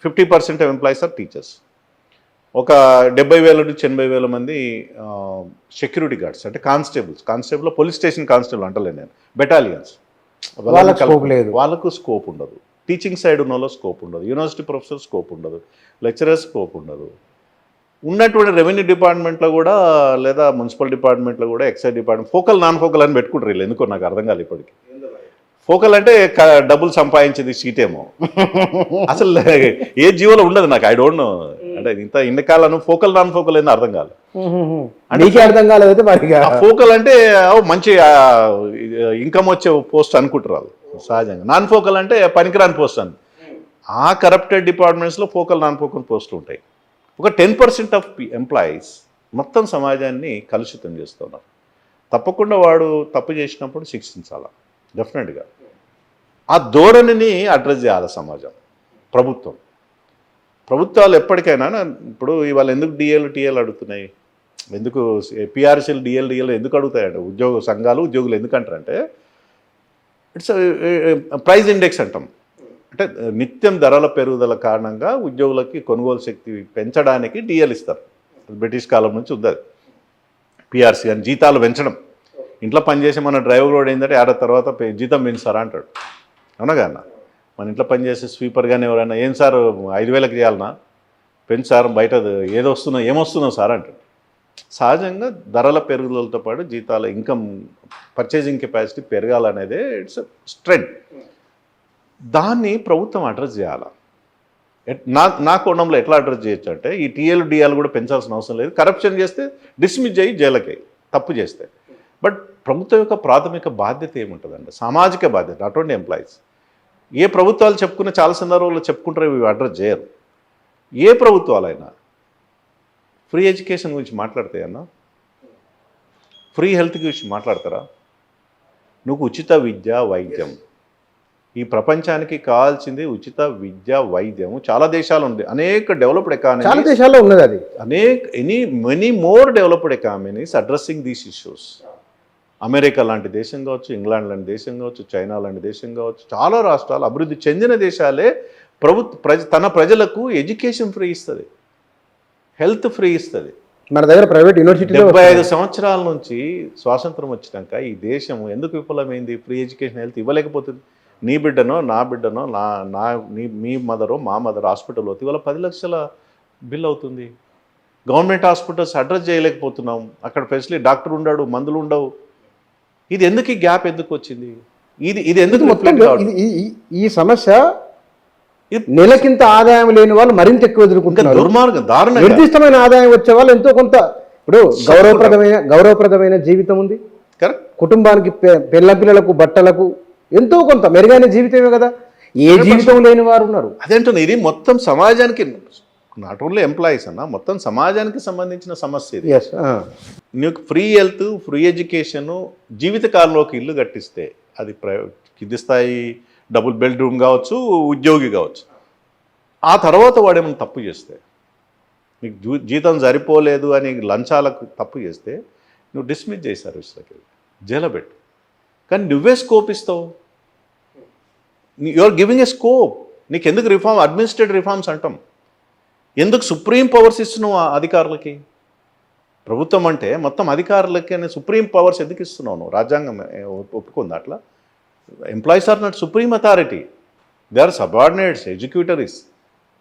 50% ఎంప్లాయీస్ ఆర్ టీచర్స్. ఒక 70,000 నుంచి 80,000 మంది సెక్యూరిటీ గార్డ్స్ అంటే కానిస్టేబుల్ పోలీస్ స్టేషన్ కానిస్టేబుల్ అంటలేదు నేను, బెటాలియన్స్, వాళ్ళకు స్కోప్ ఉండదు. టీచింగ్ సైడ్ ఉన్న వాళ్ళు స్కోప్ ఉండదు, యూనివర్సిటీ ప్రొఫెసర్ స్కోప్ ఉండదు, లెక్చరర్స్ స్కోప్ ఉండదు. ఉన్నటువంటి రెవెన్యూ డిపార్ట్మెంట్లో కూడా లేదా మున్సిపల్ డిపార్ట్మెంట్లో కూడా excise department focal non focal అని పెట్టుకుంటారు వీళ్ళు, ఎందుకో నాకు అర్థం కాదు ఇప్పటికి. ఫోకల్ అంటే డబ్బులు సంపాదించేది సీటేమో, అసలు ఏ జీవోలో ఉండదు నాకు, ఐ డోంట్ నో. అంటే ఇంత ఇన్ని కాలను ఫోకల్ నాన్ ఫోకల్ ఏందో అర్థం కాదు. నీకే అర్థం కాలేదు మరి. ఫోకల్ అంటే మంచి ఇన్కమ్ వచ్చే పోస్ట్ అనుకుంటారు వాళ్ళు సహజంగా. నాన్ ఫోకల్ అంటే పనికిరాని పోస్ట్ అని. ఆ కరప్టెడ్ డిపార్ట్మెంట్స్లో ఫోకల్ నాన్ ఫోకల్ పోస్టులు ఉంటాయి. ఒక 10% ఆఫ్ ఎంప్లాయీస్ మొత్తం సమాజాన్ని కలుషితం చేస్తున్నారు. తప్పకుండా వాడు తప్పు చేసినప్పుడు శిక్షించాలి డెఫినెట్గా. ఆ ధోరణిని అడ్రస్ చేయాలి సమాజం, ప్రభుత్వాలు ఎప్పటికైనా. ఇప్పుడు ఇవాళ ఎందుకు డిఎల్ టీఎల్ అడుగుతున్నాయి, ఎందుకు పిఆర్సీలు డిఎల్ ఎందుకు అడుగుతాయంటే, ఉద్యోగ సంఘాలు ఉద్యోగులు ఎందుకంటారంటే ఇట్స్ ప్రైస్ ఇండెక్స్ అంటాం. అంటే నిత్యం ధరల పెరుగుదల కారణంగా ఉద్యోగులకి కొనుగోలు శక్తి పెంచడానికి డిఎల్ ఇస్తారు. బ్రిటిష్ కాలం నుంచి ఉంది అది. పిఆర్సీ అని జీతాలు పెంచడం. ఇంట్లో పనిచేసే మన డ్రైవర్ కూడా ఏంటంటే ఏడాది తర్వాత జీతం పెంచుతారా అంటాడు. అవునా కదా, మన ఇంట్లో పనిచేసే స్వీపర్ కానీ ఎవరైనా ఏం సార్ 5,000కి చేయాలన్నా, పెంచు సార్, బయట ఏమొస్తుందో సార్ అంటాడు. సహజంగా ధరల పెరుగుదలతో పాటు జీతాల ఇన్కమ్ పర్చేజింగ్ కెపాసిటీ పెరగాలనేదే ఇట్స్ ట్రెండ్. దాన్ని ప్రభుత్వం అడ్రస్ చేయాలి. నా కోణంలో ఎట్లా అడ్రస్ చేయొచ్చు అంటే, ఈ టీఎల్ డిఎల్ కూడా పెంచాల్సిన అవసరం లేదు. కరప్షన్ చేస్తే డిస్మిస్ చేయి జైలుకి, తప్పు చేస్తే. బట్ ప్రభుత్వం యొక్క ప్రాథమిక బాధ్యత ఏముంటుందండి, సామాజిక బాధ్యత, అటువంటి ఎంప్లాయీస్. ఏ ప్రభుత్వాలు చెప్పుకున్న చాలా సందర్భాల్లో చెప్పుకుంటారో ఇవి అడ్రస్ చేయరు. ఏ ప్రభుత్వాలైనా ఫ్రీ ఎడ్యుకేషన్ గురించి మాట్లాడతాయన్నా, ఫ్రీ హెల్త్ గురించి మాట్లాడతారా? నువ్వు ఉచిత విద్య వైద్యం, ఈ ప్రపంచానికి కావాల్సింది ఉచిత విద్య వైద్యం. చాలా దేశాలు ఉంది, అనేక డెవలప్డ్ ఎకానమీ, చాలా దేశాల్లో ఉన్నది అది. Many more developed economies addressing these issues. America లాంటి దేశం కావచ్చు, ఇంగ్లాండ్ లాంటి దేశం కావచ్చు, చైనా లాంటి దేశం కావచ్చు, చాలా రాష్ట్రాలు అభివృద్ధి చెందిన దేశాలే తన ప్రజలకు ఎడ్యుకేషన్ ఫ్రీ ఇస్తుంది, హెల్త్ ఫ్రీ ఇస్తుంది. మన దగ్గర ప్రైవేట్ యూనివర్సిటీ 75 సంవత్సరాల నుంచి స్వాతంత్రం వచ్చినాక ఈ దేశం ఎందుకు విఫలమైంది? ఫ్రీ ఎడ్యుకేషన్ హెల్త్ ఇవ్వలేకపోతుంది. నీ బిడ్డనో నా బిడ్డనో మీ మదరో మా మదర్ హాస్పిటల్ అవుతుంది, ఇవాళ 10 లక్షల బిల్ అవుతుంది. గవర్నమెంట్ హాస్పిటల్స్ అడ్రస్ చేయలేకపోతున్నాం, అక్కడ ఫెసిలిటీ డాక్టర్ ఉండడు, మందులు ఉండవు. ఇది ఎందుకు, ఈ గ్యాప్ ఎందుకు వచ్చింది? ఇది ఎందుకు మొత్తం ఈ సమస్య నెలకింత ఆదాయం లేని వాళ్ళు మరింత ఎక్కువ ఎదుర్కొంటున్నారు. దుర్మార్గం, దారుణం. నిర్దిష్టమైన ఆదాయం వచ్చే వాళ్ళు ఎంతో కొంత, ఇప్పుడు గౌరవప్రదమైన జీవితం ఉంది, కుటుంబానికి పిల్లలకు బట్టలకు ఎంతో కొంత మెరుగైన జీవితమే కదా. ఏ జీవితం లేని వారు ఉన్నారు. అదేంటున్నా, ఇది మొత్తం సమాజానికి, నాట్ ఓన్లీ ఎంప్లాయీస్ అన్న, మొత్తం సమాజానికి సంబంధించిన సమస్య ఇది. నీకు ఫ్రీ హెల్త్, ఫ్రీ ఎడ్యుకేషన్, జీవితకాలంలోకి ఇల్లు కట్టిస్తే, అది కింది స్థాయి డబుల్ బెడ్రూమ్ కావచ్చు, ఉద్యోగి కావచ్చు, ఆ తర్వాత వాడేమైనా తప్పు చేస్తే, నీకు జీతం సరిపోలేదు అని లంచాలకు తప్పు చేస్తే నువ్వు డిస్మిస్ చేయి సర్వీస్లోకి, జైలు పెట్టు. కానీ నువ్వే స్కోప్ ఇస్తావు, you are giving a scope. నీకు ఎందుకు రిఫార్మ్, అడ్మినిస్ట్రేటివ్ రిఫార్మ్స్ అంటాం, ఎందుకు సుప్రీం పవర్స్ ఇస్తున్నావు అధికారులకి? ప్రభుత్వం అంటే మొత్తం అధికారులకి అని సుప్రీం పవర్స్ ఎందుకు ఇస్తున్నావు నువ్వు? రాజ్యాంగం ఒప్పుకుంది అట్లా? Employees are not supreme authority, they are subordinates, executories.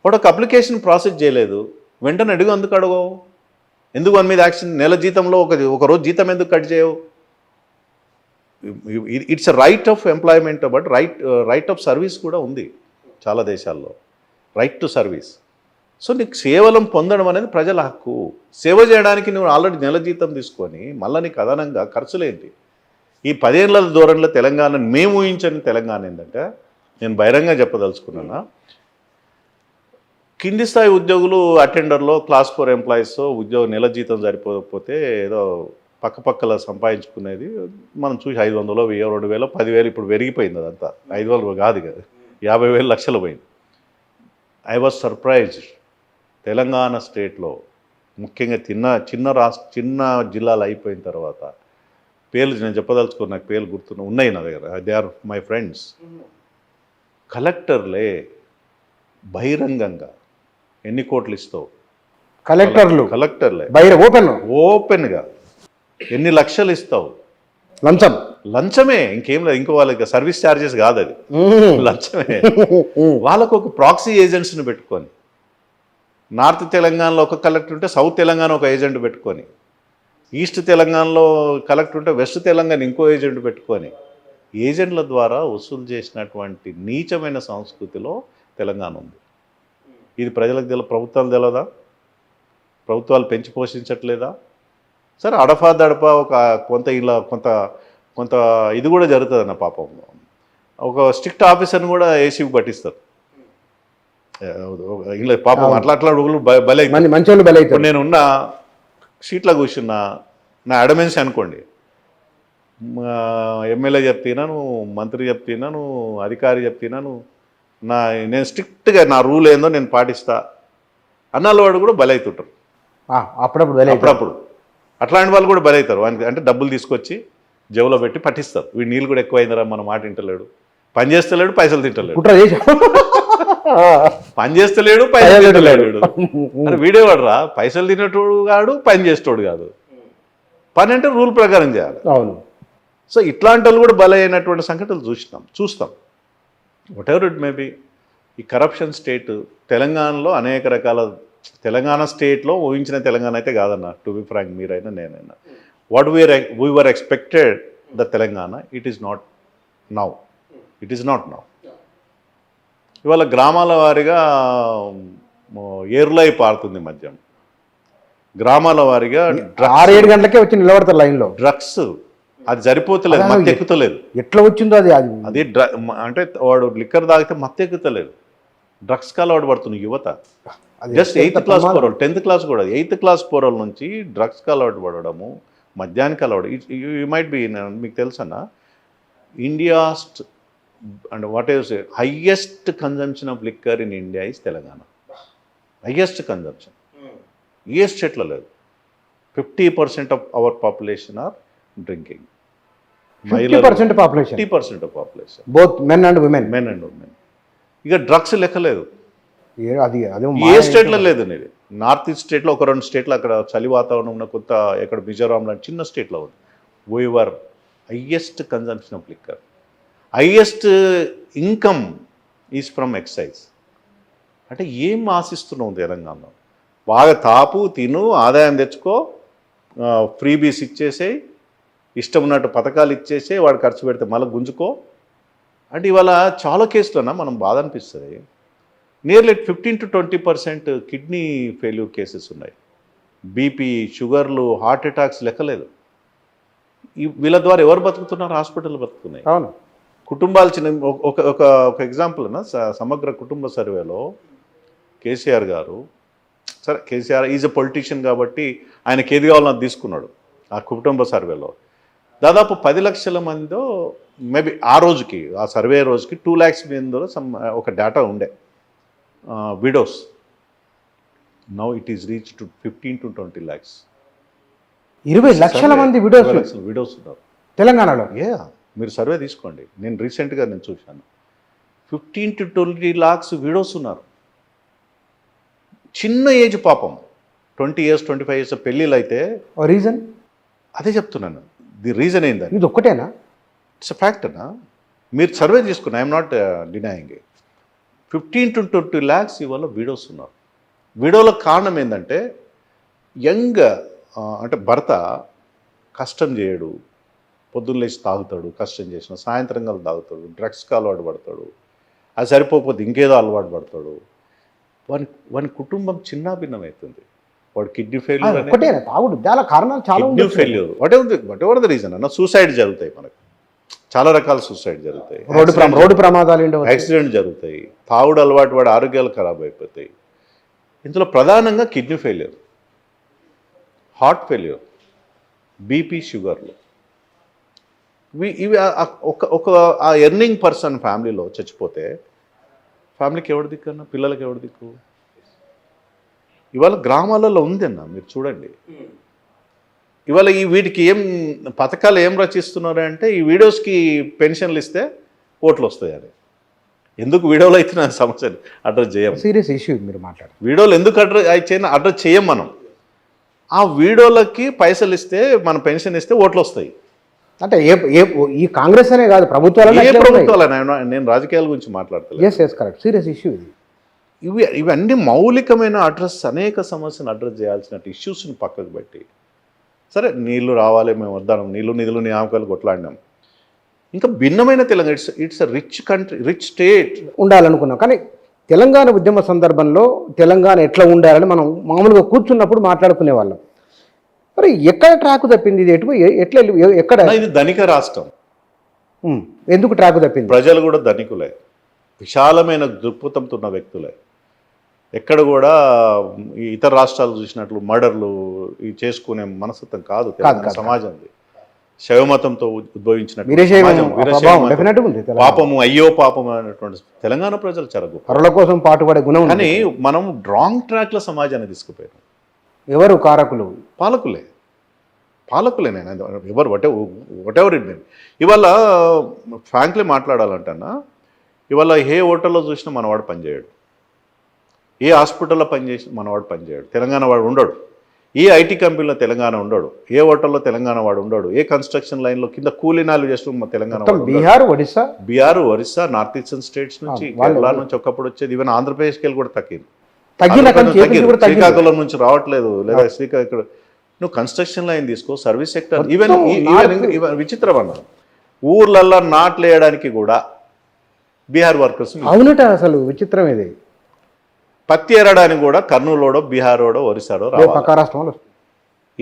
వాడు ఒక అప్లికేషన్ ప్రాసెస్ చేయలేదు, వెంటనే ఎందుకు అడగవు? ఎందుకు వాని మీద యాక్షన్? నెల జీతంలో ఒక రోజు జీతం ఎందుకు కట్ చేయవు? It's a right of employment, but right of service కూడా ఉంది చాలా దేశాల్లో, రైట్ టు సర్వీస్. సో నీకు సేవలం పొందడం అనేది ప్రజల హక్కు. సేవ చేయడానికి నువ్వు ఆల్రెడీ నెల జీతం తీసుకొని మళ్ళీ నీకు అదనంగా ఖర్చులేంటి? ఈ 10 ఏళ్ల ధోరణిలో తెలంగాణ, మేము ఊహించని తెలంగాణ ఏంటంటే, నేను బహిరంగంగా చెప్పదలుచుకున్నాను, కింది స్థాయి ఉద్యోగులు అటెండర్లో, క్లాస్ 4 ఎంప్లాయీస్ ఉద్యోగం నెల జీతం సరిపోకపోతే ఏదో పక్కపక్కల సంపాదించుకునేది మనం చూసి 500, 1000, 2000, 10,000 ఇప్పుడు పెరిగిపోయింది. అదంతా 5,000 కాదు కదా, 50,000 లక్షలు పోయింది. I was surprised. తెలంగాణ స్టేట్లో ముఖ్యంగా చిన్న జిల్లాలు అయిపోయిన తర్వాత, పేర్లు నేను చెప్పదలుచుకో, నాకు పేర్లు ఉన్నాయి నా దగ్గర, దే ఆర్ మై ఫ్రెండ్స్. కలెక్టర్లే బహిరంగంగా ఎన్ని కోట్లు ఇస్తావు, కలెక్టర్లే ఓపెన్గా ఎన్ని లక్షలు ఇస్తావు, లంచమే, ఇంకేం లేదు. ఇంకో వాళ్ళకి సర్వీస్ ఛార్జెస్ కాదు, అది లంచమే. వాళ్ళకు ఒక ప్రాక్సీ ఏజెంట్స్ని పెట్టుకొని నార్త్ తెలంగాణలో ఒక కలెక్టర్ ఉంటే సౌత్ తెలంగాణ ఒక ఏజెంట్ పెట్టుకొని, ఈస్ట్ తెలంగాణలో కలెక్టర్ ఉంటే వెస్ట్ తెలంగాణ ఇంకో ఏజెంట్ పెట్టుకొని, ఏజెంట్ల ద్వారా వసూలు చేసినటువంటి నీచమైన సంస్కృతిలో తెలంగాణ ఉంది. ఇది ప్రజలకు ప్రభుత్వాలు తెలియదా? ప్రభుత్వాలు పెంచి పోషించట్లేదా? సరే, అడపా దడప ఒక కొంత ఇలా కొంత కొంత ఇది కూడా జరుగుతుంది అన్న పాపం. ఒక స్ట్రిక్ట్ ఆఫీసర్ని కూడా ఏసీకి పట్టిస్తారు. ఇలా పాపం అట్లా బలై మంచి బలై. ఇప్పుడు నేను ఉన్న సీట్లో కూర్చున్నా, నా అడమెన్సీ అనుకోండి, ఎమ్మెల్యే చెప్తున్నాను, మంత్రి చెప్తున్నాను, అధికారి చెప్తున్నాను, నేను స్ట్రిక్ట్గా నా రూల్ ఏందో నేను పాటిస్తా అన్నాళ్ళ వాడు కూడా బలవుతుంటారు. అప్పుడప్పుడు అట్లాంటి వాళ్ళు కూడా బలవుతారు. వానికి అంటే డబ్బులు తీసుకొచ్చి జేబులో పెట్టి పట్టిస్తారు. వీడు నీళ్ళు కూడా ఎక్కువైందిరా, మన మాట వింటలేడు, పని చేస్తలేడు, పైసలు తింటలేడు, పని చేస్తలేడు, పైసలు తింటలేడు. అని వీడేవాడు రా, పైసలు తినేటోడు కాడు, పని చేసేటోడు కాదు. పని అంటే రూల్ ప్రకారం చేయాలి. అవును. సో ఇట్లాంటి వాళ్ళు కూడా బలైనటువంటి సంఘటనలు చూస్తాం. What ever it maybe. ఈ కరప్షన్ స్టేట్ తెలంగాణలో అనేక రకాల, తెలంగాణ స్టేట్లో ఊహించిన తెలంగాణ అయితే కాదన్న, టు బి ఫ్రాంక్, మీరైనా నేనైనా. What we were expected the Telangana, it is not now. ఇవాళ గ్రామాల వారీగా ఏర్లై పారుతుంది మద్యం. గ్రామాల వారీగా 6-7 గంటలకే వచ్చి నిలబడతారు లైన్లో. డ్రగ్స్ అది సరిపోతలేదు, మత్తు ఎక్కుతలేదు. ఎట్లా వచ్చిందో అది అంటే వాడు లిక్కర్ తాగితే మత్తు ఎక్కుతలేదు, డ్రగ్స్కి అలవాటు పడుతుంది యువత. Just 8th class పోరలు, 10th class కూడా 8th క్లాస్ పోరల నుంచి డ్రగ్స్కి అలవాటు పడడము, మద్యానికి అలవాటు. యూ మైట్ బి, మీకు తెలుసన్నా, India's and what is highest consumption of liquor in India is Telangana. Highest consumption ఏ స్టేట్లో లేదు. 50% of our population are drinking. 50% population, 50% of population, both men and women. ఇక డ్రగ్స్ లెక్క లేదు. అది ఏ స్టేట్లో లేదు. నేను నార్త్ ఈస్ట్ స్టేట్లో ఒక 2 స్టేట్లో అక్కడ చలి వాతావరణం ఉన్న కొత్త, ఎక్కడ మిజోరాం లాంటి చిన్న స్టేట్లో ఉంది. We are highest consumption of liquor, highest income is from excise. అంటే ఏం ఆశిస్తున్నావు తెలంగాణలో? బాగా తాపు, తిను, ఆదాయం తెచ్చుకో, ఫ్రీబీస్ ఇచ్చేసేయి, ఇష్టం ఉన్నట్టు పథకాలు ఇచ్చేసి వాడు ఖర్చు పెడితే మళ్ళీ గుంజుకో. అంటే ఇవాళ చాలా కేసులన్నా మనం బాధ అనిపిస్తుంది. Nearly 15 to 20% kidney failure cases ఉన్నాయి. బీపీ, షుగర్లు, హార్ట్ అటాక్స్ లెక్కలేదు. వీళ్ళ ద్వారా ఎవరు బతుకుతున్నారు? హాస్పిటల్ బతుకుతున్నాయి. అవును. కుటుంబాలు చిన్న ఒక ఎగ్జాంపుల్ అన్న, సమగ్ర కుటుంబ సర్వేలో కేసీఆర్ గారు, సరే కేసీఆర్ ఈజ్ ఎ పొలిటీషియన్ కాబట్టి ఆయనకి ఏది కావాలో అది తీసుకున్నాడు. ఆ కుటుంబ సర్వేలో దాదాపు 10 లక్షల మందో మేబీ ఆ రోజుకి, ఆ సర్వే రోజుకి 2 lakhs మందిలో ఒక డేటా ఉండే widows. Now it is reach to 15 to 20 lakhs. 20 లక్షల మంది విడోస్ ఉన్నారు తెలంగాణలో. మీరు సర్వే తీసుకోండి, నేను రీసెంట్గా చూశాను. 15 to 20 lakhs విడోస్ ఉన్నారు. చిన్న ఏజ్ పాపం, 20 years 25 years పెళ్ళిళ్ళు అయితే. రీజన్ అదే చెప్తున్నాను. ది రీజన్ ఏంటంటే ఇది ఒక్కటేనా? ఇట్స్ అ ఫ్యాక్ట్ అన్నా. మీరు సర్వే తీసుకున్నా, I'm not denying it. 15 to 20 lakhs ఇవాళ విడోస్ ఉన్నారు. విడోలకు కారణం ఏంటంటే యంగ్, అంటే భర్త కష్టం చేయడు, పొద్దున్న లేచి తాగుతాడు, కష్టం చేసిన సాయంత్రం కల్లా తాగుతాడు, డ్రగ్స్కి అలవాటు పడతాడు, అది సరిపోకపోతే ఇంకేదో అలవాటు పడతాడు. వాని కుటుంబం చిన్న భిన్నమవుతుంది. వాడు kidney failure, kidney failure, what ever the reason అన్న, సూసైడ్ జరుగుతాయి. మనకు చాలా రకాల సూసైడ్ జరుగుతాయి, రోడ్డు ప్రమాదాలు, యాక్సిడెంట్ జరుగుతాయి, తాగుడు అలవాటు వాడి ఆరోగ్యాలు ఖరాబ్ అయిపోతాయి. ఇందులో ప్రధానంగా kidney failure, heart failure, BP, షుగర్లు. ఇవి ఒక ఆ ఎర్నింగ్ పర్సన్ ఫ్యామిలీలో చచ్చిపోతే ఫ్యామిలీకి ఎవడు దిక్కు అన్న, పిల్లలకి ఎవడు దిక్కు? ఇవాళ గ్రామాలలో ఉందన్న, మీరు చూడండి. ఇవాళ వీటికి ఏం పథకాలు ఏం రచిస్తున్నారు అంటే, ఈ వీడియోస్కి పెన్షన్లు ఇస్తే ఓట్లు వస్తాయి అని. ఎందుకు వీడియోలో అయితే నా సమస్యలు అడ్రస్ చేయం. సీరియస్ ఇష్యూ మీరు మాట్లాడారు. వీడియోలు ఎందుకు అడ్రస్ చేయం మనం? ఆ వీడియోలకి పైసలు ఇస్తే, మన పెన్షన్ ఇస్తే ఓట్లు వస్తాయి. అంటే ఈ కాంగ్రెస్ అనే కాదు, ప్రభుత్వాలైనా, నేను రాజకీయాల గురించి మాట్లాడతాను. కరెక్ట్, సీరియస్ ఇష్యూ ఇది. ఇవన్నీ మౌలికమైన అనేక సమస్యను అడ్రస్ చేయాల్సిన ఇష్యూస్ని పక్కకు పెట్టి, సరే నీళ్లు రావాలి మేము వద్దాం, నీళ్లు నిధులు నియామకాలు కొట్లాడినాం, ఇంకా భిన్నమైన Telangana it's rich country, rich state ఉండాలనుకున్నాం. కానీ తెలంగాణ ఉద్యమ సందర్భంలో తెలంగాణ ఎట్లా ఉండాలని మనం మామూలుగా కూర్చున్నప్పుడు మాట్లాడుకునే వాళ్ళం. మరి ఎక్కడ ట్రాక్ తప్పింది? ఇది ఎట్లా ఎక్కడ? ఇది ధనిక రాష్ట్రం. ఎందుకు ట్రాక్ తప్పింది? ప్రజలు కూడా ధనికులే, విశాలమైన దృక్పథంతో ఉన్న వ్యక్తులే. ఎక్కడ కూడా ఈ ఇతర రాష్ట్రాలు చూసినట్లు మర్డర్లు ఈ చేసుకునే మనస్తత్వం కాదు తెలంగాణ సమాజంది. శైవమతంతో ఉద్భవించిన పాపము అయ్యో పాపము అనేటువంటి తెలంగాణ ప్రజలు చెరగు పరుల కోసం పాటుపడే గుణం. కానీ మనం రాంగ్ ట్రాక్లో సమాజాన్ని తీసుకుపోయారు. ఎవరు కారకులు? పాలకులే నేను ఎవరు వాట్ ఎవర్ ఇట్ మీన్. ఇవాళ ఫ్రాంక్లీ మాట్లాడాలంటన్నా, ఇవాళ ఏ హోటల్లో చూసినా మనవాడు పనిచేయడు, ఏ హాస్పిటల్లో పనిచేసిన మనవాడు పనిచేయడు, తెలంగాణ వాడు ఉండడు. ఏ ఐటీ కంపెనీలో తెలంగాణ ఉండడు, ఏ హోటల్లో తెలంగాణ వాడు ఉండడు, ఏ కన్స్ట్రక్షన్ లైన్లో కింద కూలీనాలు చేస్తూ Telangana, Bihar Orissa north eastern states నుంచి, కేరళ నుంచి ఒకప్పుడు వచ్చేది. ఈవెన్ ఆంధ్రప్రదేశ్కి వెళ్ళి కూడా తగ్గింది. శ్రీకాకుళం నుంచి రావట్లేదు, లేదా శ్రీకాకుళం నువ్వు కన్స్ట్రక్షన్ లైన్ తీసుకో, సర్వీస్ సెక్టర్. ఈవెన్ విచిత్రం అన్న, ఊర్లల్లో నాట్లు వేయడానికి కూడా బీహార్ వర్కర్స్. అవునట, అసలు విచిత్రం ఇది. పత్తి ఎరడానికి కూడా కర్నూలుడో బీహారోడో ఒరిస్సాడో రావాలి.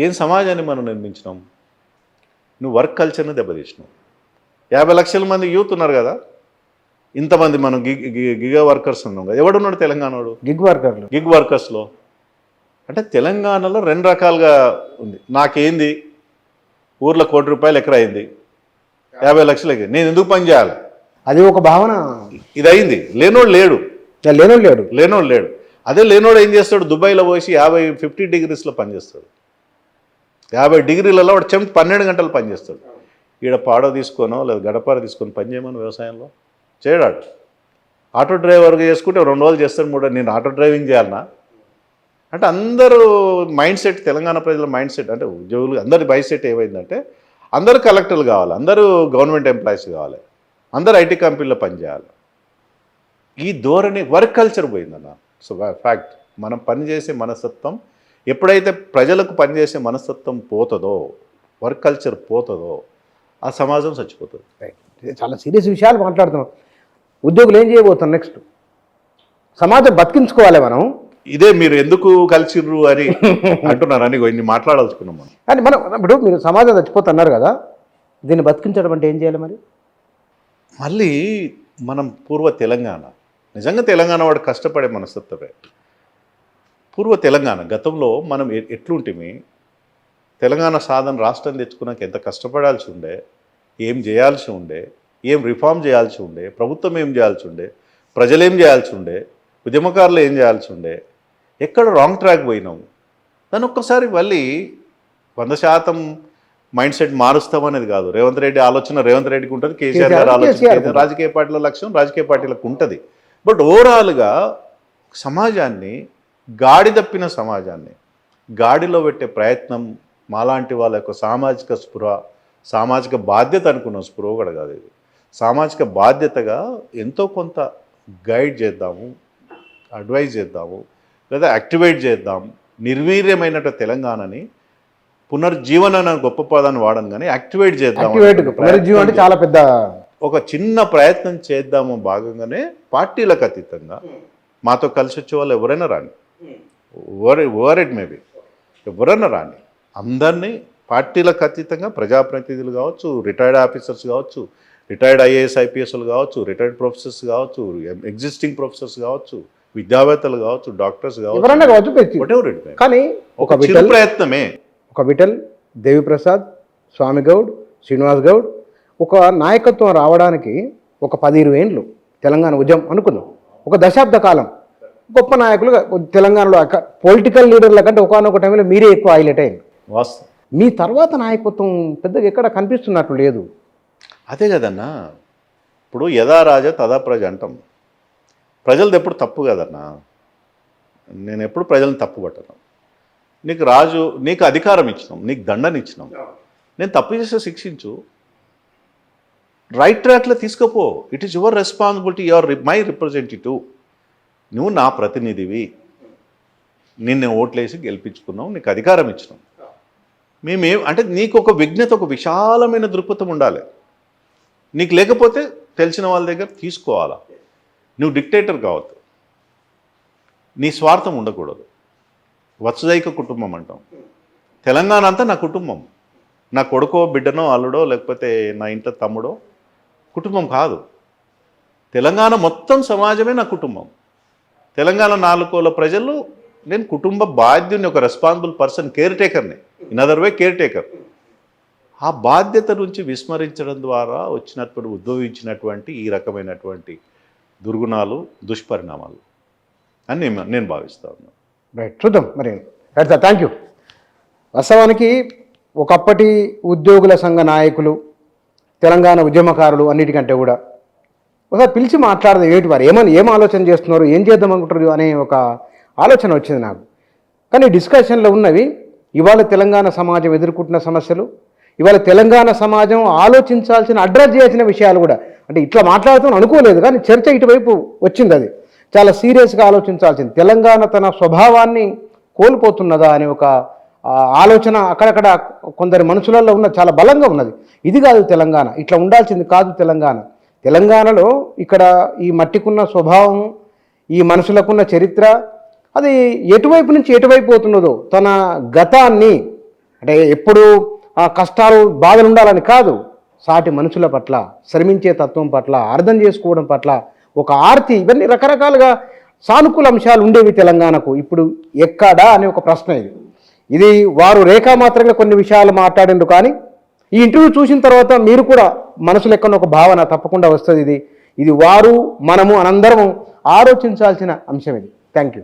ఏం సమాజాన్ని మనం నిర్మించినాం? నువ్వు వర్క్ కల్చర్ని దెబ్బతీసినావు. 50 లక్షల మంది యూత్ ఉన్నారు కదా, ఇంతమంది మనం గిగ్ వర్కర్స్ ఉన్నాం కదా. ఎవడున్నాడు తెలంగాణోడు? గిగ్ వర్కర్స్లో. అంటే తెలంగాణలో 2 రకాలుగా ఉంది. నాకేంది ఊర్లో ₹1 ఎకరా అయింది, 50 లక్షలకి నేను ఎందుకు పని చేయాలి, అది ఒక భావన. ఇది అయింది. లేనోడు లేడు. అదే లేనోడు ఏం చేస్తాడు? దుబాయ్లో పోసి 50 డిగ్రీస్లో పనిచేస్తాడు. 50 డిగ్రీలలో వాడు 12 గంటలు పనిచేస్తాడు. ఈడ పాడో తీసుకోనో లేదా గడపార తీసుకొని పని చేయమని వ్యవసాయంలో చేయడాడు. ఆటో డ్రైవర్గా చేసుకుంటే 2 రోజులు చేస్తాడు, 3 నేను ఆటో డ్రైవింగ్ చేయాలన్నా అంటే అందరూ మైండ్ సెట్, తెలంగాణ ప్రజల మైండ్ సెట్ అంటే ఉద్యోగులు అందరి మైండ్ సెట్ ఏమైందంటే అందరూ కలెక్టర్లు కావాలి, అందరూ గవర్నమెంట్ ఎంప్లాయీస్ కావాలి, అందరూ ఐటీ కంపెనీలో పనిచేయాలి. ఈ ధోరణి వర్క్ కల్చర్ పోయిందన్న. సో ఫ్యాక్ట్, మనం పనిచేసే మనస్తత్వం ఎప్పుడైతే ప్రజలకు పనిచేసే మనస్తత్వం పోతుందో, వర్క్ కల్చర్ పోతుందో, ఆ సమాజం చచ్చిపోతుంది. చాలా సీరియస్ విషయాలు మాట్లాడుతున్నాం. ఉద్యోగులు ఏం చేయబోతున్నాం నెక్స్ట్? సమాజం బతికించుకోవాలి మనం. ఇదే మీరు ఎందుకు కలిసిర్రు అని అంటున్నారని ఇన్ని మాట్లాడాల్సుకున్నాం మనం. కానీ మనం ఇప్పుడు మీరు సమాజం చచ్చిపోతున్నారు కదా, దీన్ని బతికించడం అంటే ఏం చేయాలి మరి? మళ్ళీ మనం పూర్వ తెలంగాణ, నిజంగా తెలంగాణ వాడు కష్టపడే మనస్తత్వమే. పూర్వ తెలంగాణ గతంలో మనం ఎట్లుంటిమి, తెలంగాణ సాధన రాష్ట్రం తెచ్చుకున్నాక ఎంత కష్టపడాల్సి ఉండే, ఏం చేయాల్సి ఉండే, ఏం రిఫార్మ్ చేయాల్సి ఉండే, ప్రభుత్వం ఏం చేయాల్సి ఉండే, ప్రజలు ఏం చేయాల్సి ఉండే, ఉద్యమకారులు ఏం చేయాల్సి ఉండే, ఎక్కడ రాంగ్ ట్రాక్ పోయినాము. దాన్ని ఒక్కసారి మళ్ళీ 100% మైండ్ సెట్ మారుస్తామనేది కాదు. రేవంత్ రెడ్డి ఆలోచన రేవంత్ రెడ్డికి ఉంటుంది, కేసీఆర్ గారు ఆలోచన రాజకీయ పార్టీల లక్ష్యం రాజకీయ పార్టీలకు ఉంటుంది. బట్ ఓవరాల్గా సమాజాన్ని, గాడి తప్పిన సమాజాన్ని గాడిలో పెట్టే ప్రయత్నం మాలాంటి వాళ్ళ యొక్క సామాజిక స్పృహ, సామాజిక బాధ్యత అనుకున్న స్పృహ కూడా కాదు. ఇది సామాజిక బాధ్యతగా ఎంతో కొంత గైడ్ చేద్దాము, అడ్వైజ్ చేద్దాము, లేదా యాక్టివేట్ చేద్దాం. నిర్వీర్యమైన తెలంగాణని పునర్జీవన గొప్ప పదాన్ని వాడను కానీ యాక్టివేట్ చేద్దాం. అంటే చాలా పెద్ద ఒక చిన్న ప్రయత్నం చేద్దాము. భాగంగానే పార్టీలకు అతీతంగా మాతో కలిసి వచ్చే వాళ్ళు ఎవరైనా రాని, ఓవర్ ఇట్ మేబీ ఎవరైనా రాని, అందరినీ పార్టీలకు అతీతంగా ప్రజాప్రతినిధులు కావచ్చు, రిటైర్డ్ ఆఫీసర్స్ కావచ్చు, రిటైర్డ్ ఐఏఎస్ ఐపీఎస్లు కావచ్చు, రిటైర్డ్ ప్రొఫెసర్స్ కావచ్చు, ఎగ్జిస్టింగ్ ప్రొఫెసర్స్ కావచ్చు, విద్యావేత్తలు కావచ్చు, డాక్టర్స్ కావచ్చు. కానీ ఒక ప్రయత్నమే. ఒక విఠల్, దేవిప్రసాద్, స్వామి గౌడ్, శ్రీనివాస్ గౌడ్ ఒక నాయకత్వం రావడానికి ఒక 10-20 ఏండ్లు తెలంగాణ ఉద్యమం అనుకుందాం, ఒక దశాబ్ద కాలం గొప్ప నాయకులు తెలంగాణలో పొలిటికల్ లీడర్ల కంటే ఒకనొక టైంలో మీరే ఎక్కువ హైలైట్ అయింది. మీ తర్వాత నాయకత్వం పెద్దగా ఎక్కడ కనిపిస్తున్నట్లు లేదు. అదే కదన్నా, ఇప్పుడు యథా రాజ తదా ప్రజ అంటాం. ప్రజలది ఎప్పుడు తప్పు కదన్నా, నేను ఎప్పుడు ప్రజలను తప్పు పట్టను. నీకు రాజు, నీకు అధికారం ఇచ్చినాం, నీకు దండని ఇచ్చినాం, నేను తప్పు చేస్తే శిక్షించు, రైట్ ట్రాక్లో తీసుకుపో. It is your responsibility, your my representative. నువ్వు నా ప్రతినిధివి, నిన్ను ఓట్లేసి గెలిపించుకున్నావు, నీకు అధికారం ఇచ్చినాం. అంటే నీకు ఒక విజ్ఞత, ఒక విశాలమైన దృక్పథం ఉండాలి. నీకు లేకపోతే తెలిసిన వాళ్ళ దగ్గర తీసుకోవాలా. నువ్వు డిక్టేటర్ కావద్దు, నీ స్వార్థం ఉండకూడదు. వత్సదైక కుటుంబం అంటాం. తెలంగాణ అంతా నా కుటుంబం. నా కొడుకో బిడ్డనో అల్లుడో లేకపోతే నా ఇంట్లో తమ్ముడో కుటుంబం కాదు. తెలంగాణ మొత్తం సమాజమే నా కుటుంబం. తెలంగాణ 4 కోట్ల ప్రజలు, నేను కుటుంబ బాధ్యుని, ఒక రెస్పాన్సిబుల్ పర్సన్, కేర్ టేకర్ని, in other way caretaker. ఆ బాధ్యత నుంచి విస్మరించడం ద్వారా ఉద్భవించినటువంటి ఈ రకమైనటువంటి దుర్గుణాలు, దుష్పరిణామాలు అని నేను భావిస్తా ఉన్నాను. రైట్, చూద్దాం మరి. Right sir, thank you. వాస్తవానికి ఒకప్పటి ఉద్యోగుల సంఘ నాయకులు, తెలంగాణ ఉద్యమకారులు అన్నిటికంటే కూడా ఒకసారి పిలిచి మాట్లాడదు ఏమిటి వారు ఏం ఆలోచన చేస్తున్నారు, ఏం చేద్దాం అనుకుంటారు అనే ఒక ఆలోచన వచ్చింది నాకు. కానీ డిస్కషన్లో ఉన్నవి ఇవాళ తెలంగాణ సమాజం ఎదుర్కొంటున్న సమస్యలు, ఇవాళ తెలంగాణ సమాజం ఆలోచించాల్సిన, అడ్రస్ చేయాల్సిన విషయాలు కూడా. అంటే ఇట్లా మాట్లాడుతామని అనుకోలేదు, కానీ చర్చ ఇటువైపు వచ్చింది. అది చాలా సీరియస్గా ఆలోచించాల్సింది. తెలంగాణ తన స్వభావాన్ని కోల్పోతున్నదా అనే ఒక ఆలోచన అక్కడక్కడ కొందరి మనుషులలో ఉన్న చాలా బలంగా ఉన్నది. ఇది కాదు తెలంగాణ, ఇట్లా ఉండాల్సింది కాదు తెలంగాణ. తెలంగాణలో ఇక్కడ ఈ మట్టికున్న స్వభావం, ఈ మనుషులకున్న చరిత్ర, అది ఎటువైపు నుంచి ఎటువైపు పోతున్నదో, తన గతాన్ని, అంటే ఎప్పుడు కష్టాలు బాధలు ఉండాలని కాదు, సాటి మనుషుల పట్ల, శ్రమించే తత్వం పట్ల, అర్థం చేసుకోవడం పట్ల ఒక ఆర్తి, ఇవన్నీ రకరకాలుగా సానుకూల అంశాలు ఉండేవి తెలంగాణకు. ఇప్పుడు ఎక్కడా అనే ఒక ప్రశ్న ఇది వారు రేఖామాత్రంగా కొన్ని విషయాలు మాట్లాడిండ్రు. కానీ ఈ ఇంటర్వ్యూ చూసిన తర్వాత మీరు కూడా మనసులో ఎక్కడో ఒక భావన తప్పకుండా వస్తుంది. ఇది వారు మనము అనందరము ఆలోచించాల్సిన అంశం ఇది. Thank you.